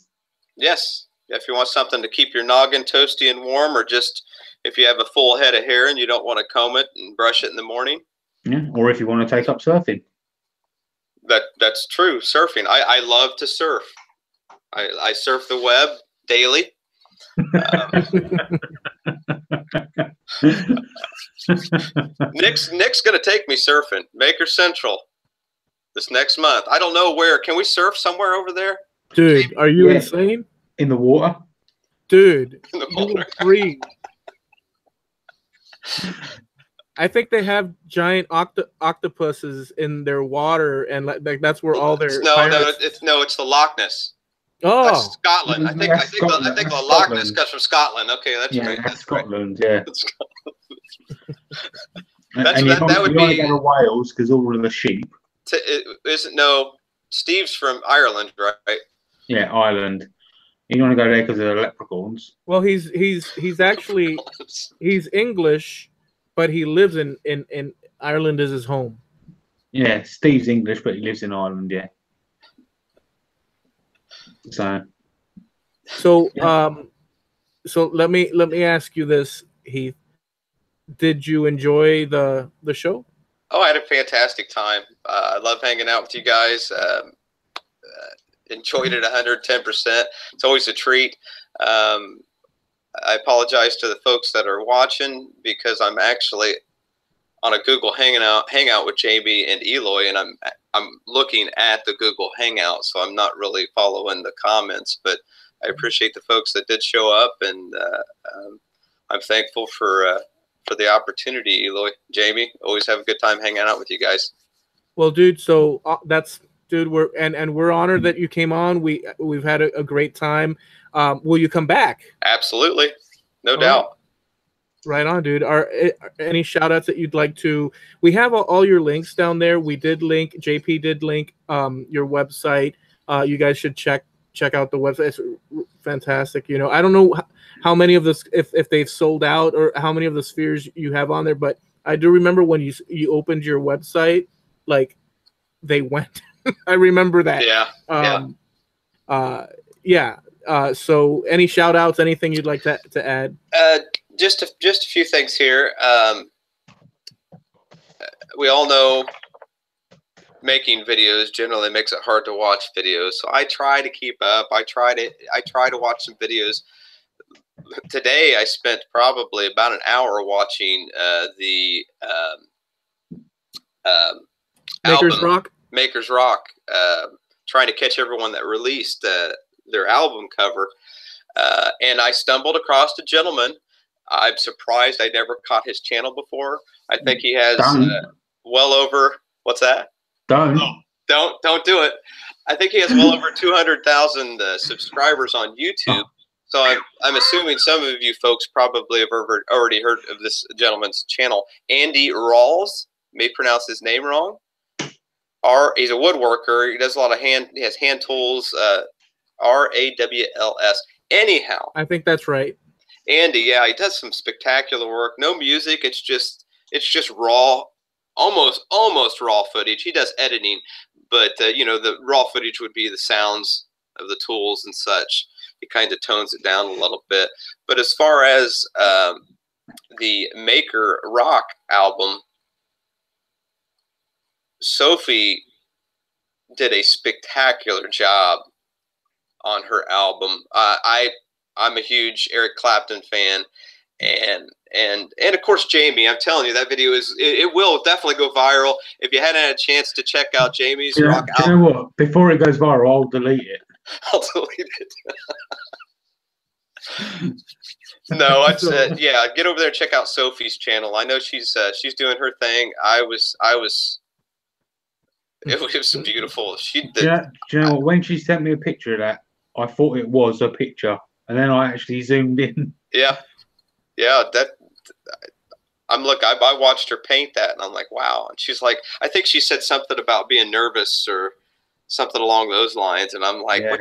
[SPEAKER 3] Yes. If you want something to keep your noggin toasty and warm, or just if you have a full head of hair and you don't want to comb it and brush it in the morning.
[SPEAKER 2] Yeah, or if you want to take up surfing.
[SPEAKER 3] That's true. Surfing. I love to surf. I surf the web daily. Nick's gonna take me surfing. Maker Central this next month. I don't know where. Can we surf somewhere over there?
[SPEAKER 1] Dude, are you insane?
[SPEAKER 2] In the water?
[SPEAKER 1] Dude,
[SPEAKER 3] in the water.
[SPEAKER 1] Free. I think they have giant octopuses in their water, and like that's where all their pirates.
[SPEAKER 3] It's the Loch Ness. That's
[SPEAKER 1] Oh,
[SPEAKER 3] Scotland.
[SPEAKER 2] Yeah,
[SPEAKER 3] I think the
[SPEAKER 2] that's
[SPEAKER 3] Loch Ness
[SPEAKER 2] Scotland.
[SPEAKER 3] comes from Scotland. Okay, that's
[SPEAKER 2] Yeah,
[SPEAKER 3] right.
[SPEAKER 2] that's
[SPEAKER 3] That's
[SPEAKER 2] Scotland. Yeah.
[SPEAKER 3] Right.
[SPEAKER 2] And you
[SPEAKER 3] That would
[SPEAKER 2] want to
[SPEAKER 3] be.
[SPEAKER 2] go to Wales because all of the sheep.
[SPEAKER 3] Steve's from Ireland, right?
[SPEAKER 2] Yeah, Ireland. You want to go there because of the leprechauns.
[SPEAKER 1] well, he's actually he's English, but he lives in Ireland is his home.
[SPEAKER 2] Yeah, Steve's English, but he lives in Ireland. Yeah.
[SPEAKER 1] So so let me ask you this, Heath. Did you enjoy the show?
[SPEAKER 3] Oh, I had a fantastic time. I love hanging out with you guys. Enjoyed it 110%. It's always a treat. I apologize to the folks that are watching because I'm actually on a Google Hangout with Jamie and Eloy, and I'm looking at the Google Hangout, so I'm not really following the comments. But I appreciate the folks that did show up, and I'm thankful for the opportunity. Eloy, Jamie, always have a good time hanging out with you guys.
[SPEAKER 1] Well, dude, so dude, we're honored that you came on. We've had a great time. Will you come back?
[SPEAKER 3] Absolutely, no doubt.
[SPEAKER 1] Right on, dude. Are any shout outs that you'd like to? We have all your links down there. We did link, JP did link your website. You guys should check out the website. It's fantastic. You know, I don't know how many of this, if they've sold out or how many of the spheres you have on there, but I do remember when you opened your website, like they went. I remember that.
[SPEAKER 3] Yeah.
[SPEAKER 1] So any shout outs, anything you'd like to add?
[SPEAKER 3] Just a few things here. We all know making videos generally makes it hard to watch videos, so I try to keep up. I try to watch some videos. Today I spent probably about an hour watching the Maker's Rock, trying to catch everyone that released their album cover, and I stumbled across a gentleman. I'm surprised I never caught his channel before. I think he has well over, what's that? Don't do it. I think he has well over 200,000 subscribers on YouTube. So I'm assuming some of you folks probably have already heard of this gentleman's channel. Andy Rawls, may pronounce his name wrong. He's a woodworker. He does a lot of he has hand tools, RAWLS. Anyhow.
[SPEAKER 1] I think that's right.
[SPEAKER 3] Andy, yeah, he does some spectacular work. No music. It's just raw, almost raw footage. He does editing, but you know, the raw footage would be the sounds of the tools and such. He kind of tones it down a little bit. But as far as the Maker Rock album, Sophie did a spectacular job on her album. I'm a huge Eric Clapton fan, and of course Jamie. I'm telling you, that video it will definitely go viral. If you hadn't had a chance to check out Jamie's rock album,
[SPEAKER 2] you know what? Before it goes viral, I'll delete it.
[SPEAKER 3] I'll delete it. No, I said, yeah, get over there and check out Sophie's channel. I know she's doing her thing. It was beautiful. She did.
[SPEAKER 2] Do you know what? When she sent me a picture of that, I thought it was a picture, and then I actually zoomed in.
[SPEAKER 3] Yeah. I watched her paint that, and I'm like, wow. And she's like, I think she said something about being nervous or something along those lines, and I'm like, yeah.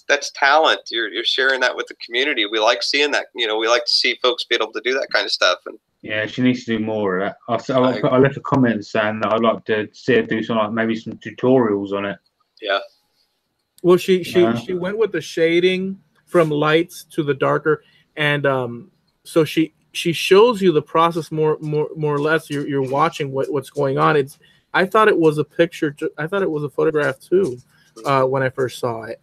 [SPEAKER 3] That's talent. You're sharing that with the community. We like seeing that. You know, we like to see folks be able to do that kind of stuff. And
[SPEAKER 2] yeah, she needs to do more of that. I left a comment saying that I'd like to see her do maybe some tutorials on it.
[SPEAKER 3] Yeah.
[SPEAKER 1] Well, she went with the shading from lights to the darker, and so she shows you the process more or less. You're watching what's going on. I thought it was a picture. I thought it was a photograph too when I first saw it.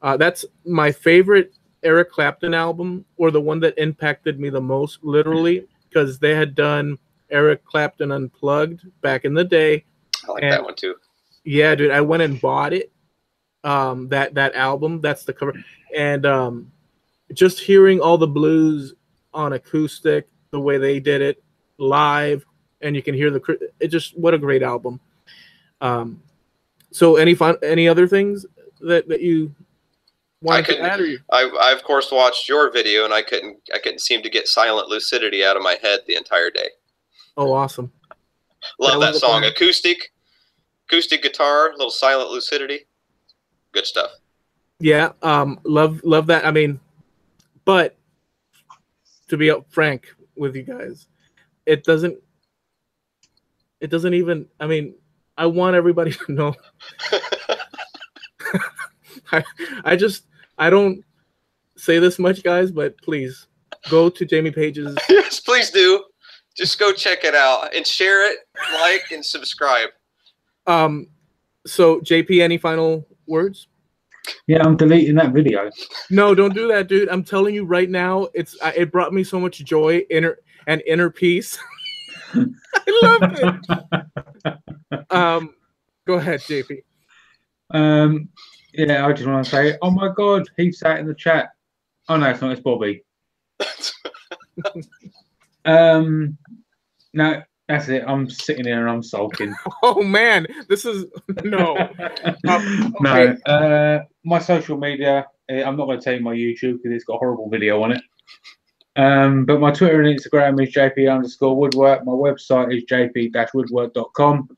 [SPEAKER 1] That's my favorite Eric Clapton album, or the one that impacted me the most, literally, because they had done Eric Clapton Unplugged back in the day.
[SPEAKER 3] I like that one too.
[SPEAKER 1] Yeah, dude, I went and bought it. That album, that's the cover, and just hearing all the blues on acoustic, the way they did it live, and you can hear it just, what a great album. So any other things that you wanted to add?
[SPEAKER 3] I of course watched your video, and I couldn't seem to get Silent Lucidity out of my head the entire day.
[SPEAKER 1] Oh, awesome.
[SPEAKER 3] Love that song. Acoustic guitar, little Silent Lucidity. Good stuff.
[SPEAKER 1] Yeah, love that. I mean, but to be frank with you guys, it doesn't even, I mean, I want everybody to know. I don't say this much, guys, but please go to Jamie Page's.
[SPEAKER 3] Yes, please do. Just go check it out and share it, like, and subscribe.
[SPEAKER 1] So JP, any final words?
[SPEAKER 2] Yeah, I'm deleting that video.
[SPEAKER 1] No, don't do that, dude. I'm telling you right now, it brought me so much joy, inner peace. I loved it. Go ahead, JP.
[SPEAKER 2] Yeah, I just want to say, oh my God, Heath sat in the chat. Oh no, it's not. It's Bobby. No, that's it. I'm sitting here and I'm sulking.
[SPEAKER 1] Oh man, this is no.
[SPEAKER 2] Okay. No. My social media. I'm not going to tell you my YouTube because it's got a horrible video on it. But my Twitter and Instagram is jp_woodwork. My website is jp-woodwork.com.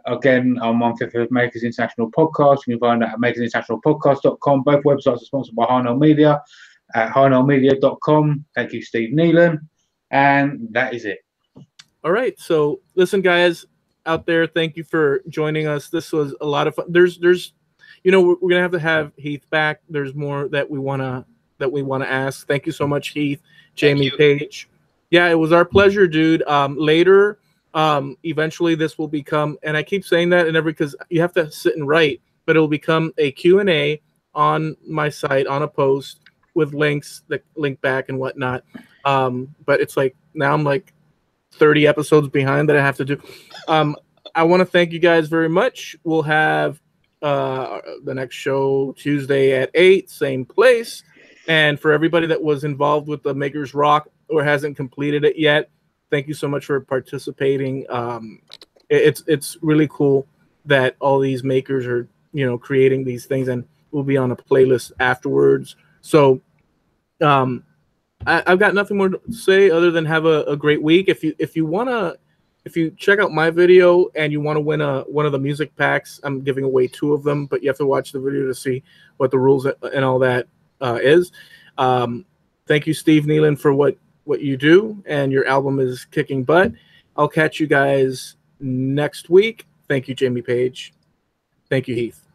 [SPEAKER 2] Again, I'm on Fifth of Makers International Podcast. You can find that at makersinternationalpodcast.com. Both websites are sponsored by Harnealmedia at harnealmedia.com. Thank you, Steve Nealon. And that is it.
[SPEAKER 1] All right. So listen, guys out there, thank you for joining us. This was a lot of fun. There's we're going to have Heath back. There's more that we want to ask. Thank you so much, Heath, Jamie Page. Yeah, it was our pleasure, dude. Later, eventually this will become, and I keep saying that, because you have to sit and write, but it will become a Q&A on my site, on a post with links that link back and whatnot. But it's like, now I'm like 30 episodes behind that I have to do. I want to thank you guys very much. We'll have the next show Tuesday at 8, same place. And for everybody that was involved with the Makers Rock or hasn't completed it yet, thank you so much for participating. It's really cool that all these makers are, creating these things, and we'll be on a playlist afterwards. So I've got nothing more to say other than have a great week. If you check out my video and you want to win one of the music packs, I'm giving away 2 of them, but you have to watch the video to see what the rules and all that is. Thank you, Steve Nealon, for what you do, and your album is kicking butt. I'll catch you guys next week. Thank you, Jamie Page. Thank you, Heath.